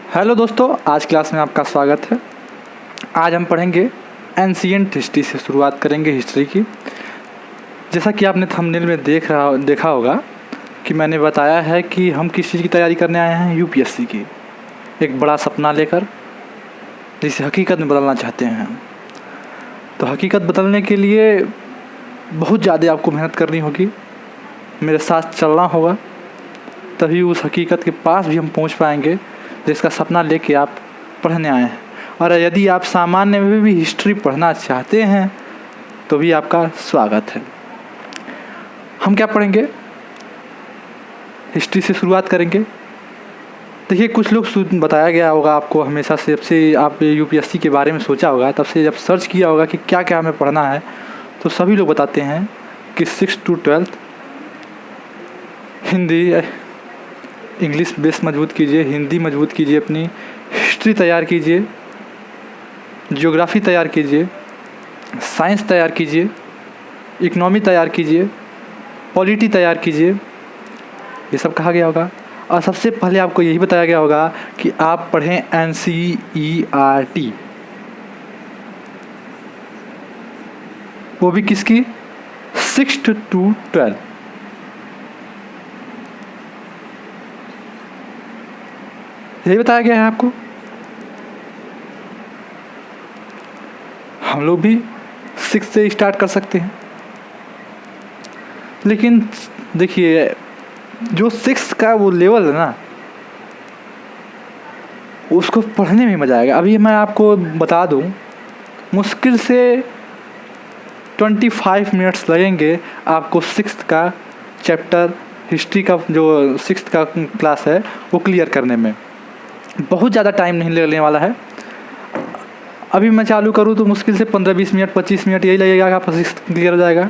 Hello दोस्तों, आज class में आपका स्वागत है। आज हम पढ़ेंगे एंशिएंट हिस्ट्री से शुरुआत करेंगे हिस्ट्री की। जैसा कि आपने थंबनेल में देखा होगा कि मैंने बताया है कि हम किस चीज़ की तैयारी करने आए हैं, यूपीएससी की। एक बड़ा सपना लेकर जिसे हकीकत में बदलना चाहते हैं हम। तो हकीकत बदलने के लिए बहुत ज़्यादा आपको मेहनत करनी होगी, मेरे साथ चलना होगा, तभी उस हकीकत के पास भी हम पहुंच पाएंगे जिसका सपना लेके आप पढ़ने आए हैं। और यदि आप सामान्य में भी हिस्ट्री पढ़ना चाहते हैं तो भी आपका स्वागत है। हम क्या पढ़ेंगे, हिस्ट्री से शुरुआत करेंगे। देखिए, कुछ लोग बताया गया होगा आपको हमेशा से, जब से आप यूपीएससी के बारे में सोचा होगा, तब से जब सर्च किया होगा कि क्या क्या हमें पढ़ना है, तो सभी लोग बताते हैं कि 6 to 12 हिंदी, इंग्लिश बेस मजबूत कीजिए, हिंदी मजबूत कीजिए, अपनी हिस्ट्री तैयार कीजिए, ज्योग्राफी तैयार कीजिए, साइंस तैयार कीजिए, इकोनॉमी तैयार कीजिए, पॉलिटी तैयार कीजिए, ये सब कहा गया होगा। और सबसे पहले आपको यही बताया गया होगा कि आप पढ़ें NCERT, वो भी किसकी, 6 to 12। यही बताया गया है आपको। हम लोग भी 6 से स्टार्ट कर सकते हैं, लेकिन देखिए जो 6 का वो लेवल है ना, उसको पढ़ने में मज़ा आएगा। अभी मैं आपको बता दूं, मुश्किल से 25 मिनट्स लगेंगे आपको 6 का चैप्टर हिस्ट्री का, जो 6 का क्लास है वो क्लियर करने में। बहुत ज़्यादा टाइम नहीं लगने वाला है। अभी मैं चालू करूँ तो मुश्किल से 15-20 मिनट 25 मिनट यही लगेगा, आपका 6 क्लियर हो जाएगा।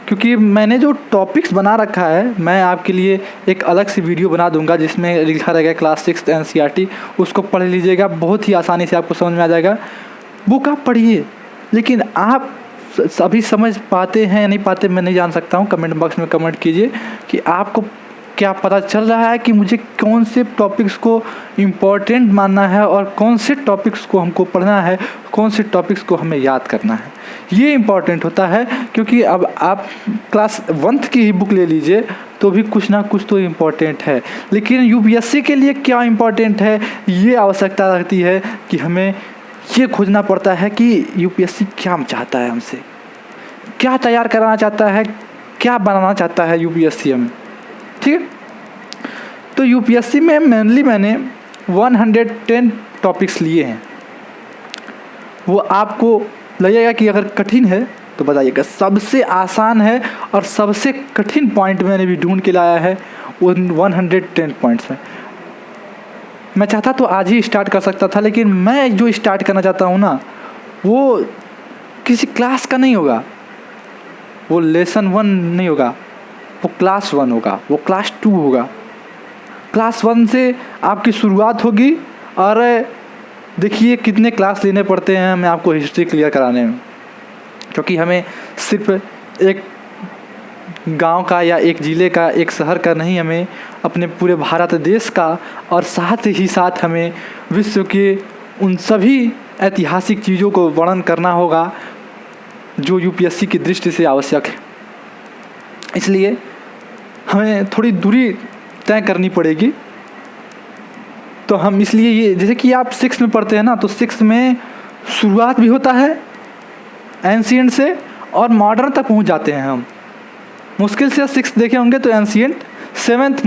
क्योंकि मैंने जो टॉपिक्स बना रखा है, मैं आपके लिए एक अलग सी वीडियो बना दूंगा जिसमें लिखा रहेगा क्लास 6 NCERT, उसको पढ़ लीजिएगा, बहुत ही आसानी से आपको समझ में आ जाएगा। बुक आप पढ़िए, लेकिन आप अभी समझ पाते हैं या नहीं पाते मैं नहीं जान सकता हूँ। कमेंट बॉक्स में कमेंट कीजिए कि आपको क्या पता चल रहा है कि मुझे कौन से टॉपिक्स को इम्पोर्टेंट मानना है और कौन से टॉपिक्स को हमको पढ़ना है, कौन से टॉपिक्स को हमें याद करना है। ये इम्पोर्टेंट होता है, क्योंकि अब आप क्लास 1 की ही बुक ले लीजिए तो भी कुछ ना कुछ तो इम्पोर्टेंट है। लेकिन यूपीएससी के लिए क्या इम्पोर्टेंट है, ये आवश्यकता रहती है कि हमें ये खोजना पड़ता है कि यूपीएससी क्या चाहता है हमसे, क्या तैयार कराना चाहता है, क्या बनाना चाहता है यूपीएससी हमें। ठीक है, तो यूपीएससी में मेनली मैंने 110 टॉपिक्स लिए हैं। वो आपको लगेगा कि अगर कठिन है तो बताइएगा, सबसे आसान है और सबसे कठिन पॉइंट मैंने भी ढूंढ के लाया है उन 110 पॉइंट्स में। मैं चाहता तो आज ही स्टार्ट कर सकता था, लेकिन मैं जो स्टार्ट करना चाहता हूँ ना, वो किसी क्लास का नहीं होगा, वो लेसन 1 नहीं होगा, वो क्लास 1 होगा, वो क्लास 2 होगा। क्लास 1 से आपकी शुरुआत होगी। और देखिए कितने क्लास लेने पड़ते हैं हमें आपको हिस्ट्री क्लियर कराने में, क्योंकि हमें सिर्फ एक गांव का या एक ज़िले का, एक शहर का नहीं, हमें अपने पूरे भारत देश का और साथ ही साथ हमें विश्व के उन सभी ऐतिहासिक चीज़ों को वर्णन करना होगा जो यूपीएससी की दृष्टि से आवश्यक है। इसलिए हमें थोड़ी दूरी तय करनी पड़ेगी। तो हम इसलिए ये, जैसे कि आप 6 में पढ़ते हैं ना, तो 6 में शुरुआत भी होता है एंशिएंट से और मॉडर्न तक पहुंच जाते हैं हम। मुश्किल से 6 देखे होंगे तो एंशिएंट, 7th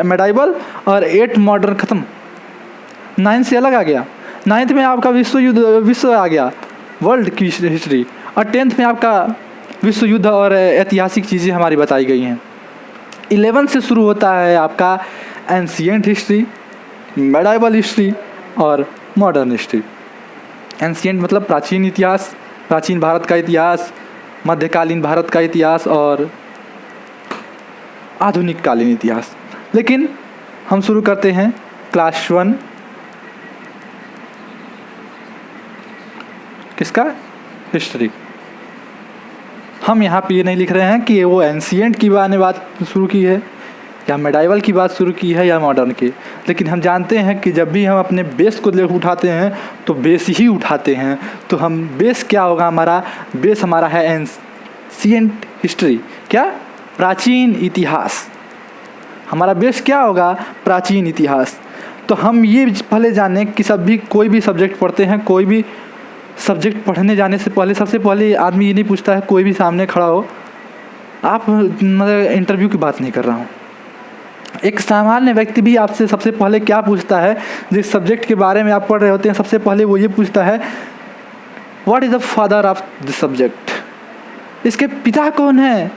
मेडाइवल और 8 मॉडर्न ख़त्म। 9 से अलग आ गया, 9th में आपका विश्व आ गया, वर्ल्ड की हिस्ट्री। और 10th में आपका विश्व युद्ध और ऐतिहासिक चीज़ें हमारी बताई गई हैं। 11 से शुरू होता है आपका एंशिएंट हिस्ट्री, मेडाइवल हिस्ट्री और मॉडर्न हिस्ट्री। एंशिएंट मतलब प्राचीन इतिहास, प्राचीन भारत का इतिहास, मध्यकालीन भारत का इतिहास और आधुनिक कालीन इतिहास। लेकिन हम शुरू करते हैं क्लास 1, किसका, हिस्ट्री। हम यहाँ पे ये नहीं लिख रहे हैं कि वो एंशिएंट की बात शुरू की है, या मेडाइवल की बात शुरू की है या मॉडर्न की, लेकिन हम जानते हैं कि जब भी हम अपने बेस को उठाते हैं तो बेस ही उठाते हैं। तो हम बेस क्या होगा, हमारा बेस हमारा है एंशिएंट हिस्ट्री, क्या, प्राचीन इतिहास। हमारा बेस क्या होगा, प्राचीन इतिहास। तो हम ये पहले जानें कि कोई भी सब्जेक्ट पढ़ते हैं, कोई भी सब्जेक्ट पढ़ने जाने से पहले सबसे पहले आदमी ये नहीं पूछता है, कोई भी सामने खड़ा हो, आप मतलब इंटरव्यू की बात नहीं कर रहा हूँ, एक सामान्य व्यक्ति भी आपसे सबसे पहले क्या पूछता है, जिस सब्जेक्ट के बारे में आप पढ़ रहे होते हैं सबसे पहले वो ये पूछता है, what is the father of the subject, इसके पिता कौन है।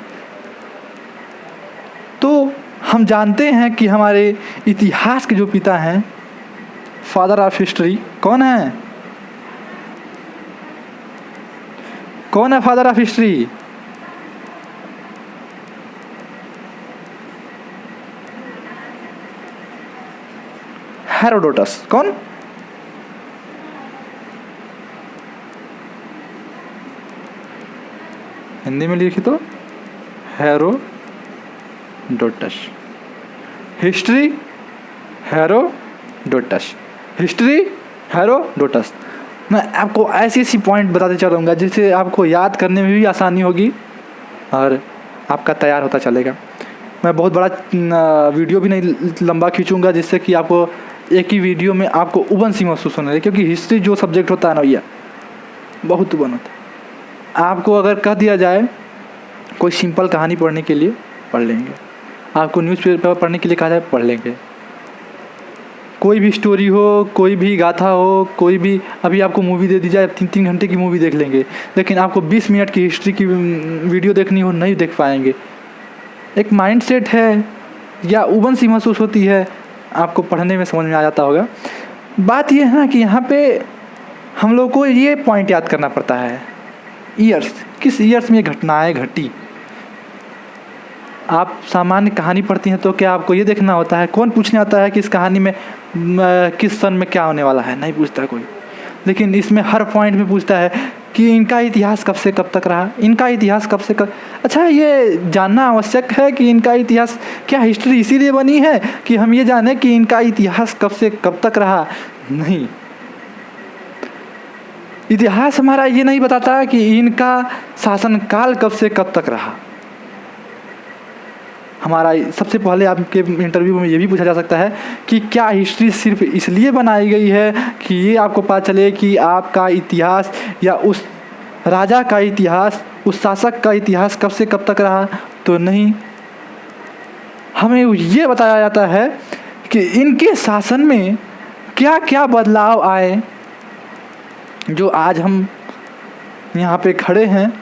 तो हम जानते हैं कि हमारे इतिहास के जो पिता हैं, फादर ऑफ हिस्ट्री कौन है, कौन है फादर ऑफ हिस्ट्री, हेरोडोटस। कौन, हिंदी में लिखी तो Herodotus. History Herodotus, history Herodotus. मैं आपको ऐसी ऐसी पॉइंट बताते चलूँगा जिससे आपको याद करने में भी आसानी होगी और आपका तैयार होता चलेगा। मैं बहुत बड़ा वीडियो भी नहीं लंबा खींचूँगा जिससे कि आपको एक ही वीडियो में आपको उबन सी महसूस होने लगे, क्योंकि हिस्ट्री जो सब्जेक्ट होता है ना भैया, बहुत उबन होता है। आपको अगर कह दिया जाए कोई सिंपल कहानी पढ़ने के लिए पढ़ लेंगे, आपको न्यूज़पेपर पढ़ने के लिए कहा जाए पढ़ लेंगे, कोई भी स्टोरी हो, कोई भी गाथा हो, कोई भी, अभी आपको मूवी दे दी जाए 3-3 घंटे की मूवी देख लेंगे, लेकिन आपको 20 मिनट की हिस्ट्री की वीडियो देखनी हो नहीं देख पाएंगे। एक माइंडसेट है या उबन सी महसूस होती है, आपको पढ़ने में समझ में आ जाता होगा। बात यह है ना कि यहाँ पे हम लोग को ये पॉइंट याद करना पड़ता है, ईयर्स, किस ईयर्स में ये घटनाएँ घटी। आप सामान्य कहानी पढ़ती हैं तो क्या आपको ये देखना होता है, कौन पूछने आता है कि इस कहानी में किस सन में क्या होने वाला है, नहीं पूछता कोई। लेकिन इसमें हर पॉइंट में पूछता है कि इनका इतिहास कब से कब तक रहा, इनका इतिहास कब से कब। अच्छा, ये जानना आवश्यक है कि इनका इतिहास, क्या हिस्ट्री इसीलिए बनी है कि हम ये जानें कि इनका इतिहास कब से कब तक रहा, नहीं। इतिहास हमारा ये नहीं बताता कि इनका शासनकाल कब से कब तक रहा। हमारा सबसे पहले आपके इंटरव्यू में ये भी पूछा जा सकता है कि क्या हिस्ट्री सिर्फ इसलिए बनाई गई है कि ये आपको पता चले कि आपका इतिहास या उस राजा का इतिहास, उस शासक का इतिहास कब से कब तक रहा, तो नहीं। हमें ये बताया जाता है कि इनके शासन में क्या क्या बदलाव आए, जो आज हम यहाँ पे खड़े हैं,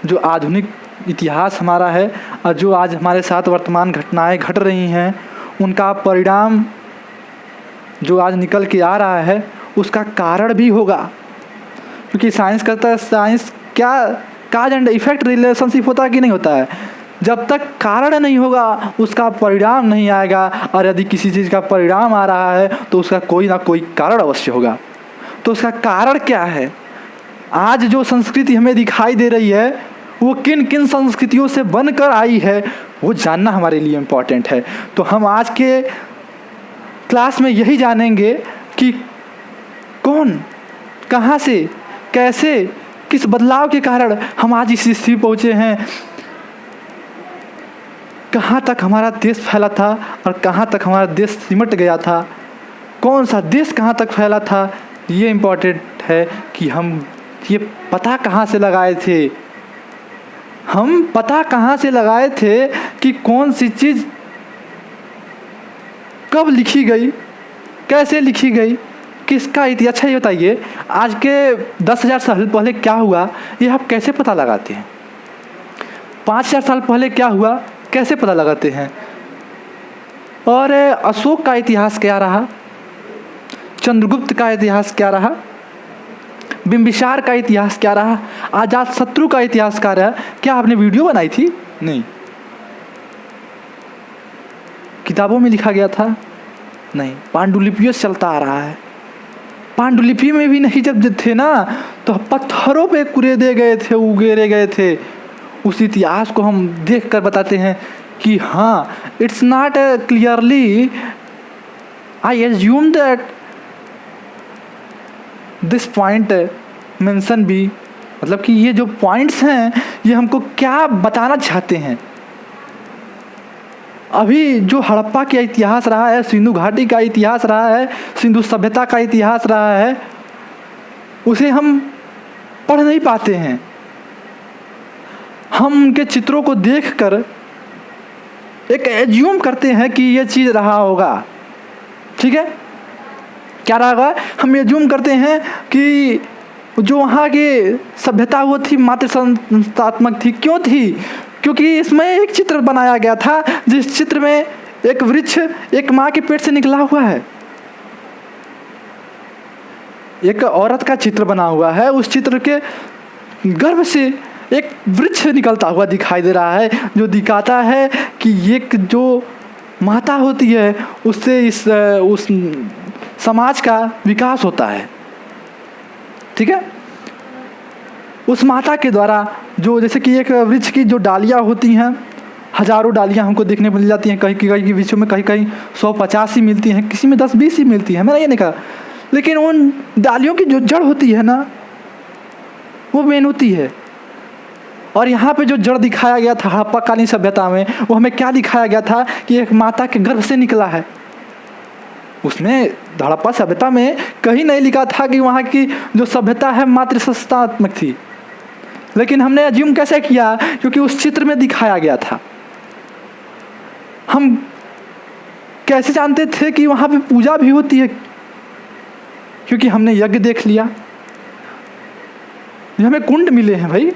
जो आधुनिक इतिहास हमारा है और जो आज हमारे साथ वर्तमान घटनाएं घट रही हैं, उनका परिणाम जो आज निकल के आ रहा है उसका कारण भी होगा। क्योंकि साइंस कहता है, साइंस क्या, काज एंड इफेक्ट रिलेशनशिप होता है कि नहीं होता है। जब तक कारण नहीं होगा उसका परिणाम नहीं आएगा, और यदि किसी चीज़ का परिणाम आ रहा है तो उसका कोई ना कोई कारण अवश्य होगा। तो उसका कारण क्या है, आज जो संस्कृति हमें दिखाई दे रही है वो किन किन संस्कृतियों से बनकर आई है, वो जानना हमारे लिए इम्पॉर्टेंट है। तो हम आज के क्लास में यही जानेंगे कि कौन, कहाँ से, कैसे, किस बदलाव के कारण हम आज इस स्थिति पहुँचे हैं, कहाँ तक हमारा देश फैला था और कहाँ तक हमारा देश सिमट गया था, कौन सा देश कहाँ तक फैला था। ये इम्पॉर्टेंट है कि हम ये पता कहाँ से लगाए थे, हम पता कहाँ से लगाए थे कि कौन सी चीज़ कब लिखी गई, कैसे लिखी गई, किसका इतिहास। अच्छा ये बताइए, आज के 10,000 साल पहले क्या हुआ, ये आप कैसे पता लगाते हैं। 5,000 साल पहले क्या हुआ, कैसे पता लगाते हैं। और अशोक का इतिहास क्या रहा, चंद्रगुप्त का इतिहास क्या रहा, बिंबिसार का इतिहास क्या रहा, अजातशत्रु का इतिहास क्या रहा। क्या आपने वीडियो बनाई थी, नहीं। किताबों में लिखा गया था, नहीं। पांडुलिपियों से चलता आ रहा है। पांडुलिपि में भी नहीं जब थे ना, तो पत्थरों पे कुरेदे गए थे, उगेरे गए थे। उस इतिहास को हम देख कर बताते हैं कि हाँ, it's not clearly, I assume that this point mention be, मतलब कि ये जो पॉइंट्स हैं ये हमको क्या बताना चाहते हैं। अभी जो हड़प्पा का इतिहास रहा है, सिंधु घाटी का इतिहास रहा है, सिंधु सभ्यता का इतिहास रहा है, उसे हम पढ़ नहीं पाते हैं। हम उनके चित्रों को देखकर एक एज्यूम करते हैं कि ये चीज़ रहा होगा। ठीक है, क्या रहा होगा? हम एज्यूम करते हैं कि जो वहाँ की सभ्यता वो थी मात्र संस्थात्मक थी। क्यों थी? क्योंकि इसमें एक चित्र बनाया गया था जिस चित्र में एक वृक्ष एक माँ के पेट से निकला हुआ है, एक औरत का चित्र बना हुआ है, उस चित्र के गर्भ से एक वृक्ष निकलता हुआ दिखाई दे रहा है, जो दिखाता है कि एक जो माता होती है उससे उस समाज का विकास होता है। ठीक है, उस माता के द्वारा जो, जैसे कि एक वृक्ष की जो डालियाँ होती हैं, हजारों डालियाँ हमको देखने को मिल जाती हैं, कहीं कहीं के वृक्षों में कहीं कहीं 150 ही मिलती हैं, किसी में 10-20 ही मिलती है, मैंने ये नहीं कहा, लेकिन उन डालियों की जो जड़ होती है ना, वो मेन होती है। और यहाँ पे जो जड़ दिखाया गया था हड़प्पा कालीन सभ्यता में, वो हमें क्या दिखाया गया था कि एक माता के गर्भ से निकला है। उसमें हड़प्पा सभ्यता में कहीं नहीं लिखा था कि वहाँ की जो सभ्यता है मात्र संस्थात्मक थी, लेकिन हमने अज्यूम कैसे किया? क्योंकि उस चित्र में दिखाया गया था। हम कैसे जानते थे कि वहाँ पे पूजा भी होती है? क्योंकि हमने यज्ञ देख लिया, हमें कुंड मिले हैं भाई,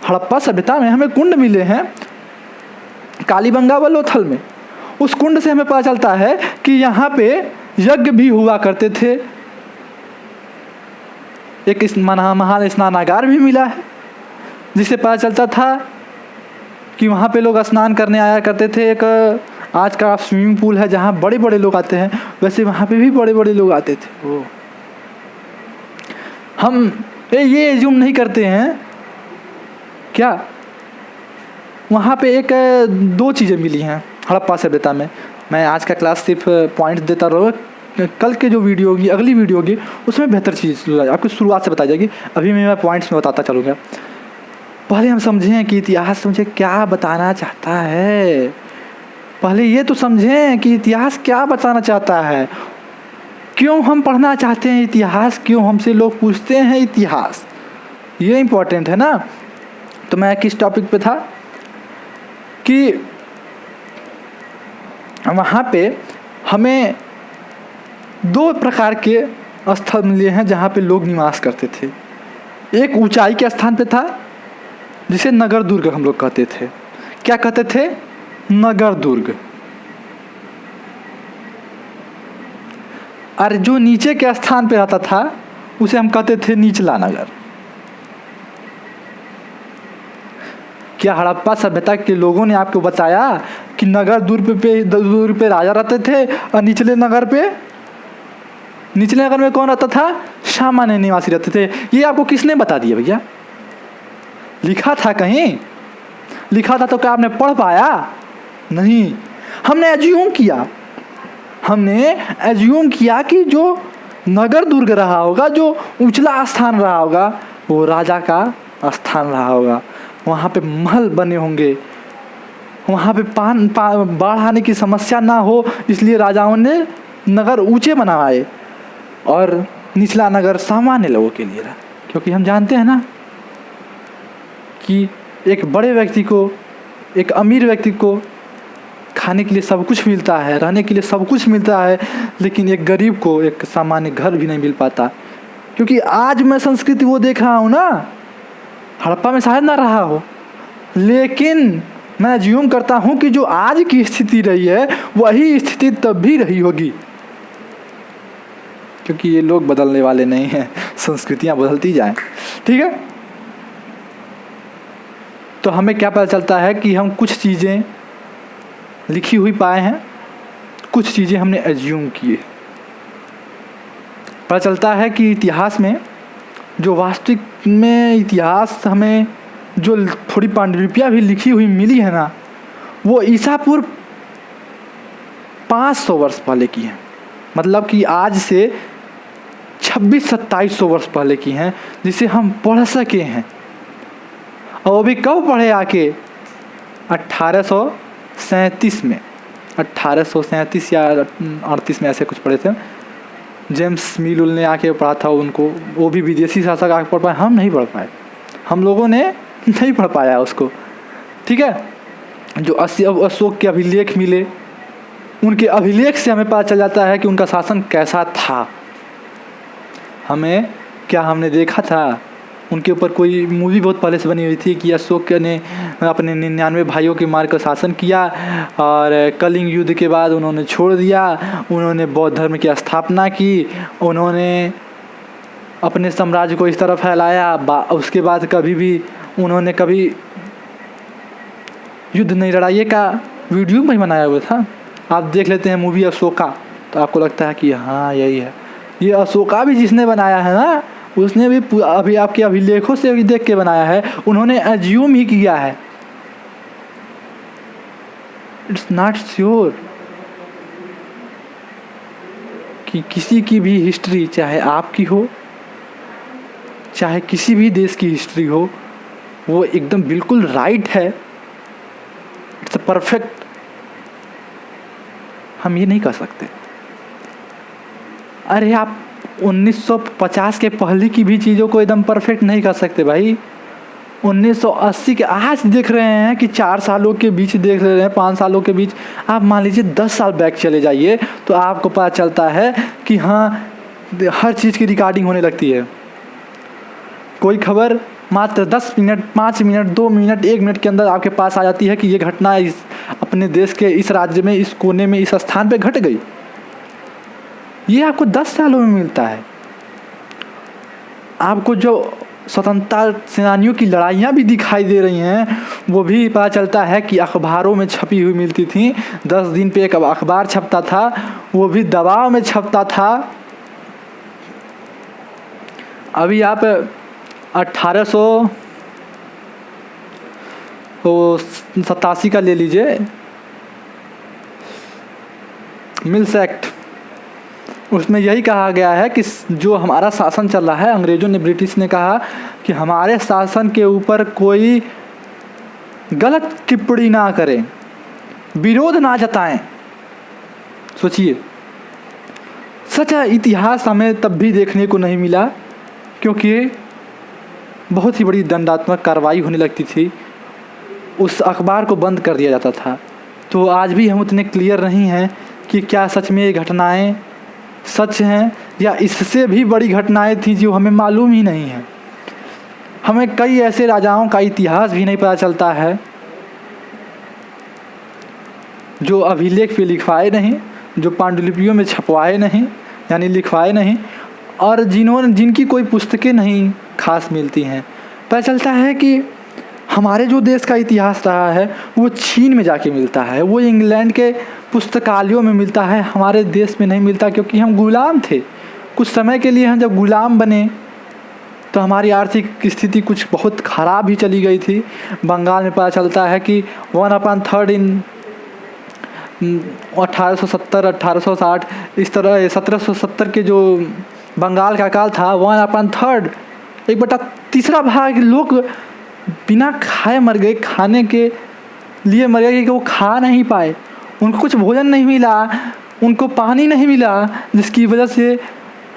हड़प्पा सभ्यता में हमें कुंड मिले हैं कालीबंगा व लोथल में। उस कुंड से हमें पता चलता है कि यहाँ पे यज्ञ भी हुआ करते थे। एक महान स्नानागार भी मिला है, जिससे पता चलता था कि वहाँ पे लोग स्नान करने आया करते थे। एक आज का स्विमिंग पूल है जहाँ बड़े बड़े लोग आते हैं, वैसे वहाँ पे भी बड़े बड़े लोग आते थे। वो हम ये एज्यूम नहीं करते हैं क्या? वहाँ पे एक 2 चीज़ें मिली हैं हड़प्पा सभ्यता में। मैं आज का क्लास सिर्फ पॉइंट देता रहूँगा, कल के जो वीडियो होगी, अगली वीडियो होगी, उसमें बेहतर चीज़ आपको शुरुआत से बताई जाएगी। अभी मैं पॉइंट्स में बताता चलूँगा। पहले हम समझें कि इतिहास मुझे क्या बताना चाहता है। पहले ये तो समझें कि इतिहास क्या बताना चाहता है, क्यों हम पढ़ना चाहते हैं इतिहास, क्यों हमसे लोग पूछते हैं इतिहास, ये इम्पोर्टेंट है ना। तो मैं किस टॉपिक पे था कि वहाँ पे हमें 2 प्रकार के स्थल मिले हैं जहाँ पे लोग निवास करते थे। एक ऊंचाई के स्थान पे था जिसे नगर दुर्ग हम लोग कहते थे। क्या कहते थे? नगर दुर्ग। और जो नीचे के स्थान पे रहता था उसे हम कहते थे निचला नगर। क्या हड़प्पा सभ्यता के लोगों ने आपको बताया कि नगर दुर्ग पे राजा रहते थे और निचले नगर में कौन रहता था? सामान्य निवासी रहते थे। ये आपको किसने बता दिया भैया? लिखा था कहीं? लिखा था तो क्या आपने पढ़ पाया? नहीं, हमने एज्यूम किया कि जो नगर दुर्ग रहा होगा, जो ऊंचला स्थान रहा होगा, वो राजा का स्थान रहा होगा। वहाँ पे महल बने होंगे, वहाँ पे बाढ़ आने की समस्या ना हो, इसलिए राजाओं ने नगर ऊंचे बनवाए और निचला नगर सामान्य लोगों के लिए रहा। क्योंकि हम जानते हैं ना कि एक बड़े व्यक्ति को, एक अमीर व्यक्ति को खाने के लिए सब कुछ मिलता है, रहने के लिए सब कुछ मिलता है, लेकिन एक गरीब को एक सामान्य घर भी नहीं मिल पाता। क्योंकि आज मैं संस्कृति वो देख रहा हूँ ना, हड़प्पा में शायद ना रहा हो, लेकिन मैं अज्यूम करता हूँ कि जो आज की स्थिति रही है वही स्थिति तब भी रही होगी। क्योंकि ये लोग बदलने वाले नहीं हैं, संस्कृतियाँ बदलती जाएं। ठीक है, तो हमें क्या पता चलता है कि हम कुछ चीज़ें लिखी हुई पाए हैं, कुछ चीज़ें हमने एज्यूम किए। पता चलता है कि इतिहास में जो वास्तविक में इतिहास हमें जो थोड़ी पांडुलिपियाँ भी लिखी हुई मिली है ना, वो ईसा पूर्व 500 वर्ष पहले की हैं, मतलब कि आज से 2600-2700 वर्ष पहले की हैं, जिसे हम पढ़ सके हैं। और वो भी कब पढ़े आके? 1837 में, 1837 या 38 में ऐसे कुछ पढ़े थे। जेम्स मिलुल ने आके पढ़ा था उनको, वो भी विदेशी शासक आके पढ़ पाए, हम नहीं पढ़ पाए, हम लोगों ने नहीं पढ़ पाया उसको। ठीक है, जो अशोक के अभिलेख मिले, उनके अभिलेख से हमें पता चल जाता है कि उनका शासन कैसा था। हमने देखा था उनके ऊपर कोई मूवी बहुत पहले से बनी हुई थी कि अशोक ने अपने 99 भाइयों के मार कर शासन किया और कलिंग युद्ध के बाद उन्होंने छोड़ दिया, उन्होंने बौद्ध धर्म की स्थापना की, उन्होंने अपने साम्राज्य को इस तरह फैलाया, उसके बाद कभी भी उन्होंने कभी युद्ध नहीं लड़ा। ये का वीडियो में बनाया हुआ था, आप देख लेते हैं मूवी अशोका, तो आपको लगता है कि हाँ यही है। ये अशोका भी जिसने बनाया है ना, उसने भी अभी आपके अभिलेखों से भी देख के बनाया है, उन्होंने एज्यूम ही किया है, इट्स नॉट श्योर कि किसी की भी हिस्ट्री, चाहे आपकी हो चाहे किसी भी देश की हिस्ट्री हो, वो एकदम बिल्कुल राइट है, इट्स परफेक्ट। हम ये नहीं कर सकते। अरे आप 1950 के पहले की भी चीज़ों को एकदम परफेक्ट नहीं कर सकते भाई। 1980 के आज देख रहे हैं कि 4 सालों के बीच देख रहे हैं, 5 सालों के बीच, आप मान लीजिए 10 साल बैक चले जाइए तो आपको पता चलता है कि हाँ हर चीज़ की रिकॉर्डिंग होने लगती है। कोई खबर मात्र 10 मिनट, 5 मिनट, 2 मिनट, 1 मिनट के अंदर आपके पास आ जाती है कि ये घटना इस अपने देश के इस राज्य में, इस कोने में, इस स्थान पे घट गई। ये आपको 10 सालों में मिलता है। आपको जो स्वतंत्रता सेनानियों की लड़ाइयाँ भी दिखाई दे रही हैं, वो भी पता चलता है कि अखबारों में छपी हुई मिलती थी। 10 दिन पे एक अखबार छपता था, वो भी दबाव में छपता था। अभी आप 1887 का ले लीजिए, मिल्स एक्ट, उसमें यही कहा गया है कि जो हमारा शासन चल रहा है, अंग्रेज़ों ने, ब्रिटिश ने कहा कि हमारे शासन के ऊपर कोई गलत टिप्पणी ना करें, विरोध ना जताएं। सोचिए, सच इतिहास हमें तब भी देखने को नहीं मिला, क्योंकि बहुत ही बड़ी दंडात्मक कार्रवाई होने लगती थी, उस अखबार को बंद कर दिया जाता था। तो आज भी हम उतने क्लियर नहीं हैं कि क्या सच में ये घटनाएं सच हैं या इससे भी बड़ी घटनाएं थी जो हमें मालूम ही नहीं है। हमें कई ऐसे राजाओं का इतिहास भी नहीं पता चलता है जो अभिलेख पे लिखवाए नहीं, जो पांडुलिपियों में छपवाए नहीं, यानी लिखवाए नहीं, और जिनकी कोई पुस्तकें नहीं खास मिलती हैं। पता चलता है कि हमारे जो देश का इतिहास रहा है वो चीन में जाके मिलता है, वो इंग्लैंड के पुस्तकालयों में मिलता है, हमारे देश में नहीं मिलता, क्योंकि हम गुलाम थे। कुछ समय के लिए हम जब गुलाम बने तो हमारी आर्थिक स्थिति कुछ बहुत ख़राब ही चली गई थी। बंगाल में पता चलता है कि 1/3 इन 1870, 1860 इस तरह 1770 के जो बंगाल का काल था, 1/3, 1/3 भाग लोग बिना खाए मर गए, खाने के लिए मर गए कि वो खा नहीं पाए, उनको कुछ भोजन नहीं मिला, उनको पानी नहीं मिला, जिसकी वजह से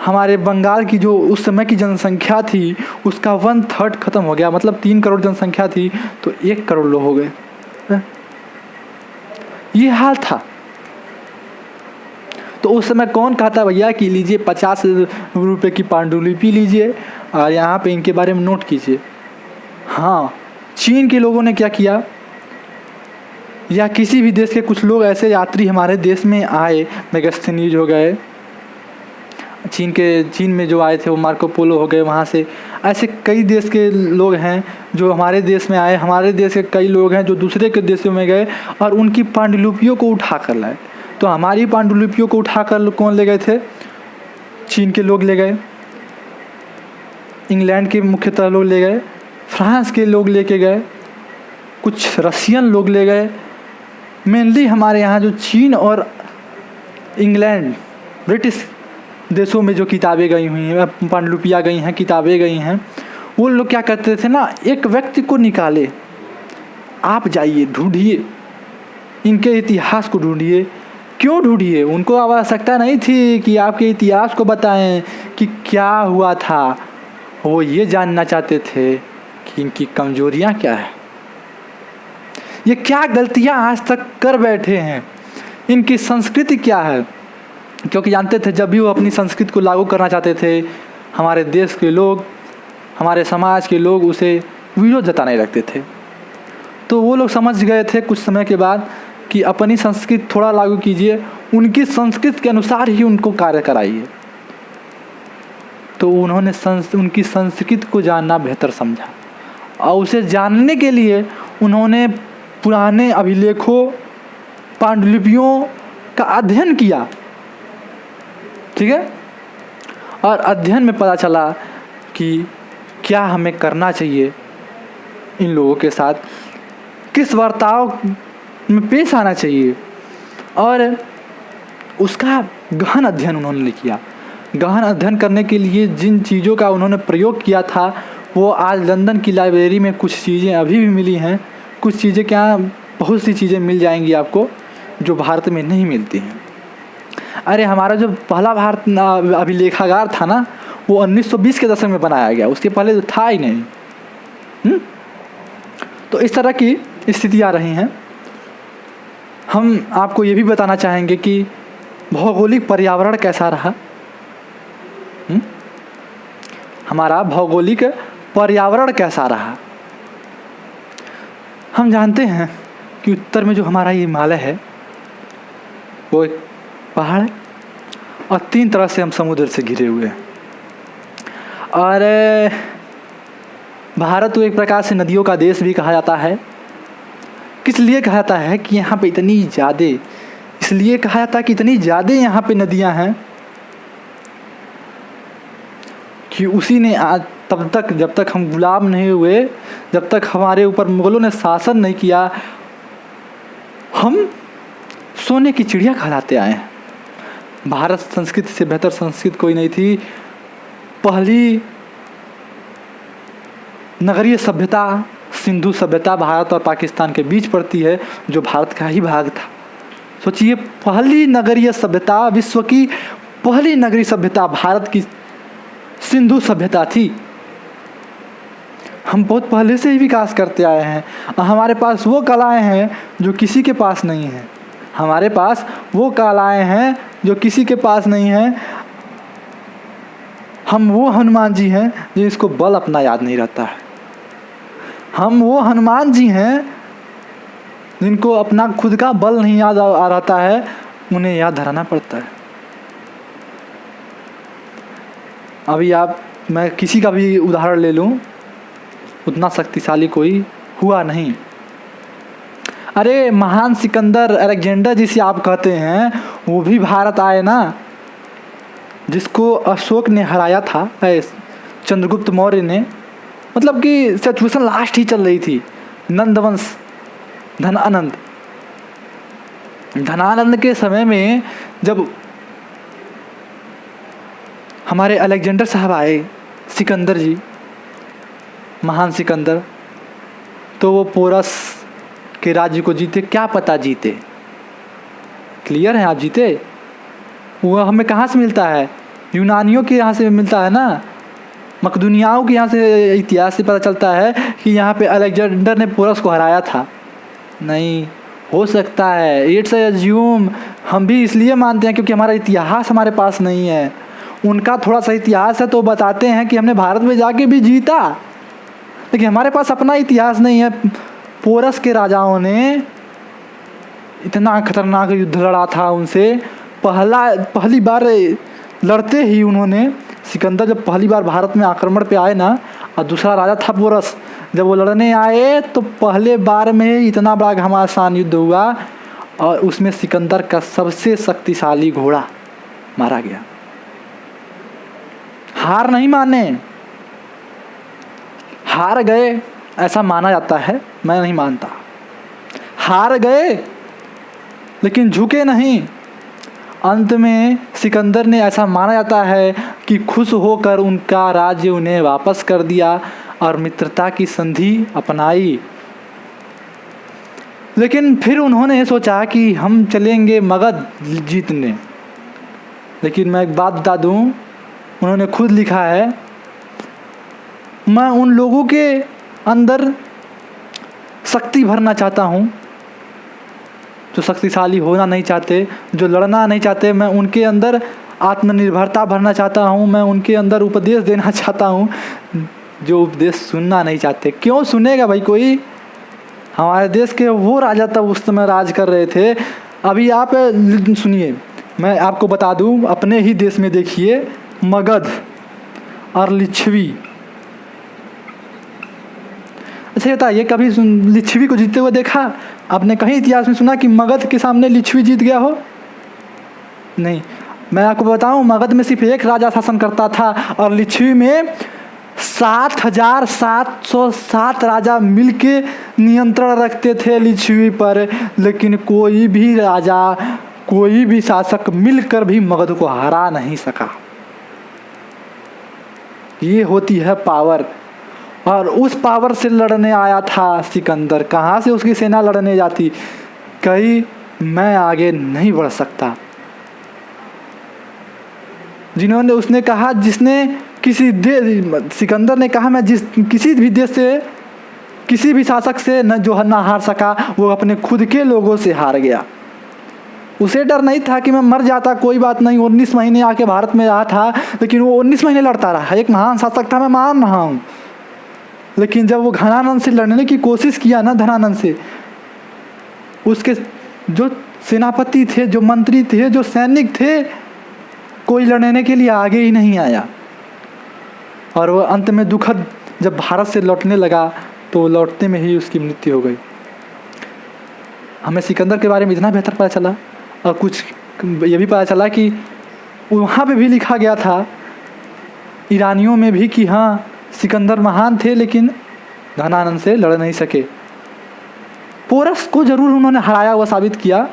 हमारे बंगाल की जो उस समय की जनसंख्या थी उसका 1/3 ख़त्म हो गया। मतलब 3 करोड़ जनसंख्या थी तो 1 करोड़ लोग हो गए। ये हाल था। तो उस समय कौन कहता भैया कि लीजिए 50 रुपये की पांडुलिपि लीजिए और यहाँ पे इनके बारे में नोट कीजिए। हाँ, चीन के लोगों ने क्या किया, या किसी भी देश के कुछ लोग ऐसे यात्री हमारे देश में आए, मेगास्थनीज हो गए, चीन में जो आए थे वो मार्को पोलो हो गए, वहाँ से ऐसे कई देश के लोग हैं जो हमारे देश में आए। हमारे देश के कई लोग हैं जो दूसरे के देशों में गए और उनकी पांडुलिपियों को उठा कर लाए। तो हमारी पांडुलिपियों को उठा कर कौन ले गए थे? चीन के लोग ले गए, इंग्लैंड के मुख्यतः लोग ले गए, फ्रांस के लोग लेके गए, कुछ रशियन लोग ले गए, मेनली हमारे यहाँ जो चीन और इंग्लैंड, ब्रिटिश देशों में जो किताबें गई हुई हैं, पांडुलिपियाँ गई हैं, किताबें गई हैं, वो लोग क्या करते थे ना, एक व्यक्ति को निकाले, आप जाइए ढूंढिए, इनके इतिहास को ढूंढिए। क्यों ढूंढिए? उनको आवश्यकता नहीं थी कि आपके इतिहास को बताएं कि क्या हुआ था, वो ये जानना चाहते थे कि इनकी कमजोरियां क्या है, ये क्या गलतियां आज तक कर बैठे हैं, इनकी संस्कृति क्या है। क्योंकि जानते थे जब भी वो अपनी संस्कृति को लागू करना चाहते थे, हमारे देश के लोग, हमारे समाज के लोग उसे विरोध जताने लगते थे। तो वो लोग समझ गए थे कुछ समय के बाद कि अपनी संस्कृति थोड़ा लागू कीजिए, उनकी संस्कृति के अनुसार ही उनको कार्य कराइए। तो उन्होंने उनकी संस्कृति को जानना बेहतर समझा और उसे जानने के लिए उन्होंने पुराने अभिलेखों, पांडुलिपियों का अध्ययन किया। ठीक है, और अध्ययन में पता चला कि क्या हमें करना चाहिए, इन लोगों के साथ किस बर्ताव में पेश आना चाहिए, और उसका गहन अध्ययन उन्होंने किया। गहन अध्ययन करने के लिए जिन चीज़ों का उन्होंने प्रयोग किया था, वो आज लंदन की लाइब्रेरी में कुछ चीज़ें अभी भी मिली हैं। कुछ चीज़ें क्या, बहुत सी चीज़ें मिल जाएंगी आपको जो भारत में नहीं मिलती हैं। अरे हमारा जो पहला भारत अभिलेखागार था ना, वो 1920 के दशक में बनाया गया, उसके पहले तो था ही नहीं। तो इस तरह की स्थितियाँ रही हैं। हम आपको ये भी बताना चाहेंगे कि भौगोलिक पर्यावरण कैसा रहा। हमारा भौगोलिक पर्यावरण कैसा रहा। हम जानते हैं कि उत्तर में जो हमारा ये हिमालय है, वो एक पहाड़ है और 3 तरह से हम समुद्र से घिरे हुए हैं। और भारत तो एक प्रकार से नदियों का देश भी कहा जाता है। किस लिए कहा जाता है कि यहाँ पे इतनी ज़्यादा, इसलिए कहा जाता है कि इतनी ज़्यादा यहाँ पे नदियाँ हैं कि उसी ने आज तब तक, जब तक हम गुलाम नहीं हुए, जब तक हमारे ऊपर मुगलों ने शासन नहीं किया, हम सोने की चिड़िया कहलाते आए हैं। भारत संस्कृति से बेहतर संस्कृति कोई नहीं थी। पहली नगरीय सभ्यता सिंधु सभ्यता भारत और पाकिस्तान के बीच पड़ती है, जो भारत का ही भाग था। सोचिए, पहली नगरीय सभ्यता, विश्व की पहली नगरीय सभ्यता भारत की सिंधु सभ्यता थी। हम बहुत पहले से ही विकास करते आए हैं। हमारे पास वो कलाएं हैं जो किसी के पास नहीं है। हमारे पास वो कलाएं हैं जो किसी के पास नहीं है। हम वो हनुमान जी हैं जिसको बल अपना याद नहीं रहता है। हम वो हनुमान जी हैं जिनको अपना खुद का बल नहीं याद आ रहता है, उन्हें याद धराना पड़ता है। अभी मैं किसी का भी उदाहरण ले लूँ, उतना शक्तिशाली कोई हुआ नहीं। अरे महान सिकंदर, अलेक्जेंडर जिसे आप कहते हैं, वो भी भारत आए ना, जिसको अशोक ने हराया था, चंद्रगुप्त मौर्य ने। मतलब कि सिचुएशन लास्ट ही चल रही थी। नंदवंश, धनानंद के समय में जब हमारे अलेक्जेंडर साहब आए, सिकंदर जी, महान सिकंदर, तो वो पोरस के राज्य को जीते। क्या पता जीते, क्लियर है आप जीते। वो हमें कहाँ से मिलता है? यूनानियों के यहाँ से मिलता है ना, मकदूनियाओं के यहाँ से इतिहास से पता चलता है कि यहाँ पे अलेक्जेंडर ने पोरस को हराया था। नहीं हो सकता है, इट्स एज्यूम। हम भी इसलिए मानते हैं क्योंकि हमारा इतिहास हमारे पास नहीं है। उनका थोड़ा सा इतिहास है तो बताते हैं कि हमने भारत में जाके भी जीता, लेकिन हमारे पास अपना इतिहास नहीं है। पोरस के राजाओं ने इतना खतरनाक युद्ध लड़ा था उनसे। पहली बार लड़ते ही उन्होंने, सिकंदर जब पहली बार भारत में आक्रमण पे आए ना, और दूसरा राजा था पोरस, जब वो लड़ने आए तो पहले बार में इतना बड़ा घमासान युद्ध हुआ और उसमें सिकंदर का सबसे शक्तिशाली घोड़ा मारा गया। हार नहीं माने, हार गए ऐसा माना जाता है, मैं नहीं मानता। हार गए लेकिन झुके नहीं। अंत में सिकंदर ने, ऐसा माना जाता है कि खुश होकर उनका राज्य उन्हें वापस कर दिया और मित्रता की संधि अपनाई। लेकिन फिर उन्होंने सोचा कि हम चलेंगे मगध जीतने। लेकिन मैं एक बात बता दूं, उन्होंने खुद लिखा है, मैं उन लोगों के अंदर शक्ति भरना चाहता हूं जो शक्तिशाली होना नहीं चाहते, जो लड़ना नहीं चाहते। मैं उनके अंदर आत्मनिर्भरता भरना चाहता हूं। मैं उनके अंदर उपदेश देना चाहता हूं जो उपदेश सुनना नहीं चाहते। क्यों सुनेगा भाई कोई? हमारे देश के वो राजा तब उस समय राज कर रहे थे। अभी आप सुनिए, मैं आपको बता दूं, अपने ही देश में देखिए, मगध और लिच्छवी। अच्छा बताइए, कभी लिच्छवी को जीतते हुए देखा आपने? कहीं इतिहास में सुना कि मगध के सामने लिच्छवी जीत गया हो? नहीं। मैं आपको बताऊं, मगध में सिर्फ एक राजा शासन करता था और लिच्छवी में 7,707 राजा मिलके नियंत्रण रखते थे लिच्छवी पर। लेकिन कोई भी राजा, कोई भी शासक मिलकर भी मगध को हरा नहीं सका। ये होती है पावर। और उस पावर से लड़ने आया था सिकंदर। कहाँ से उसकी सेना लड़ने जाती? कहीं मैं आगे नहीं बढ़ सकता। जिन्होंने, उसने कहा, जिसने किसी देश, सिकंदर ने कहा, मैं किसी भी देश से, किसी भी शासक से न जो ना हार सका, वो अपने खुद के लोगों से हार गया। उसे डर नहीं था कि मैं मर जाता, कोई बात नहीं। 19 महीने आके भारत में रहा था, लेकिन वो 19 महीने लड़ता रहा। एक महान शासक था, मैं मान रहा हूँ। लेकिन जब वो घनानंद से लड़ने की कोशिश किया ना, धनानंद से, उसके जो सेनापति थे, जो मंत्री थे, जो सैनिक थे, कोई लड़ने के लिए आगे ही नहीं आया। और वो अंत में दुखद, जब भारत से लौटने लगा तो लौटने में ही उसकी मृत्यु हो गई। हमें सिकंदर के बारे में इतना बेहतर पता चला, और कुछ ये भी पता चला कि वहाँ पे भी लिखा गया था ईरानियों में भी कि हाँ, सिकंदर महान थे लेकिन घनानंद से लड़ नहीं सके। पोरस को जरूर उन्होंने हराया हुआ साबित किया,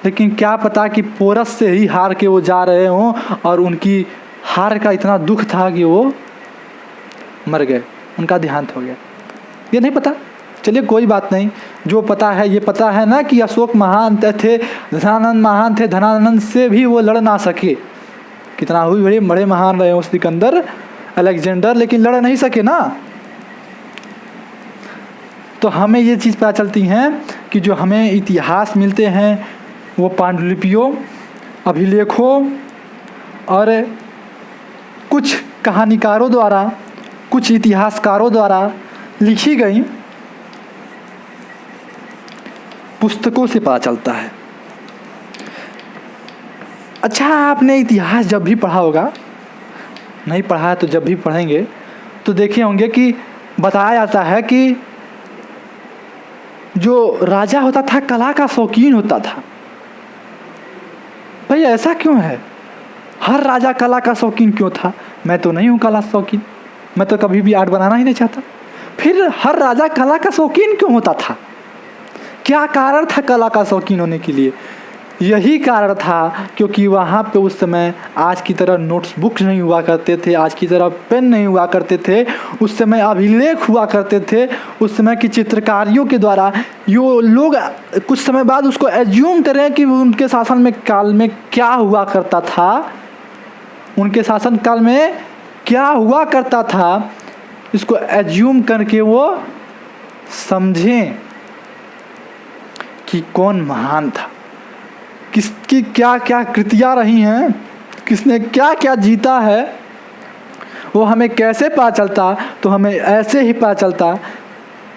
लेकिन क्या पता कि पोरस से ही हार के वो जा रहे हों और उनकी हार का इतना दुख था कि वो मर गए, उनका देहांत हो गया। ये नहीं पता। चलिए कोई बात नहीं, जो पता है ये पता है ना कि अशोक महान थे, धनानंद महान थे, धनानंद से भी वो लड़ ना सके। कितना हुई बड़े महान रहे हो सिकंदर, अलेक्जेंडर, लेकिन लड़ नहीं सके ना। तो हमें ये चीज़ पता चलती हैं कि जो हमें इतिहास मिलते हैं वो पांडुलिपियों, अभिलेखों और कुछ कहानीकारों द्वारा, कुछ इतिहासकारों द्वारा लिखी गई पुस्तकों से पता चलता है। अच्छा, आपने इतिहास जब भी पढ़ा होगा, नहीं पढ़ा है तो जब भी पढ़ेंगे तो देखे होंगे कि बताया जाता है कि जो राजा होता था कला का शौकीन होता था। भाई ऐसा क्यों है? हर राजा कला का शौकीन क्यों था? मैं तो नहीं हूँ कला शौकीन, मैं तो कभी भी आर्ट बनाना ही नहीं चाहता। फिर हर राजा कला का शौकीन क्यों होता था? क्या कारण था कला का शौकीन होने के लिए? यही कारण था क्योंकि वहाँ पे उस समय आज की तरह नोट्स बुक नहीं हुआ करते थे, आज की तरह पेन नहीं हुआ करते थे। उस समय अभिलेख हुआ करते थे। उस समय की चित्रकारियों के द्वारा यो लोग कुछ समय बाद उसको एज्यूम करें कि उनके शासन में काल में क्या हुआ करता था, उनके शासन काल में क्या हुआ करता था, इसको एज्यूम करके वो समझें कि कौन महान था, किसकी क्या क्या कृतियाँ रही हैं, किसने क्या क्या जीता है। वो हमें कैसे पता चलता? तो हमें ऐसे ही पता चलता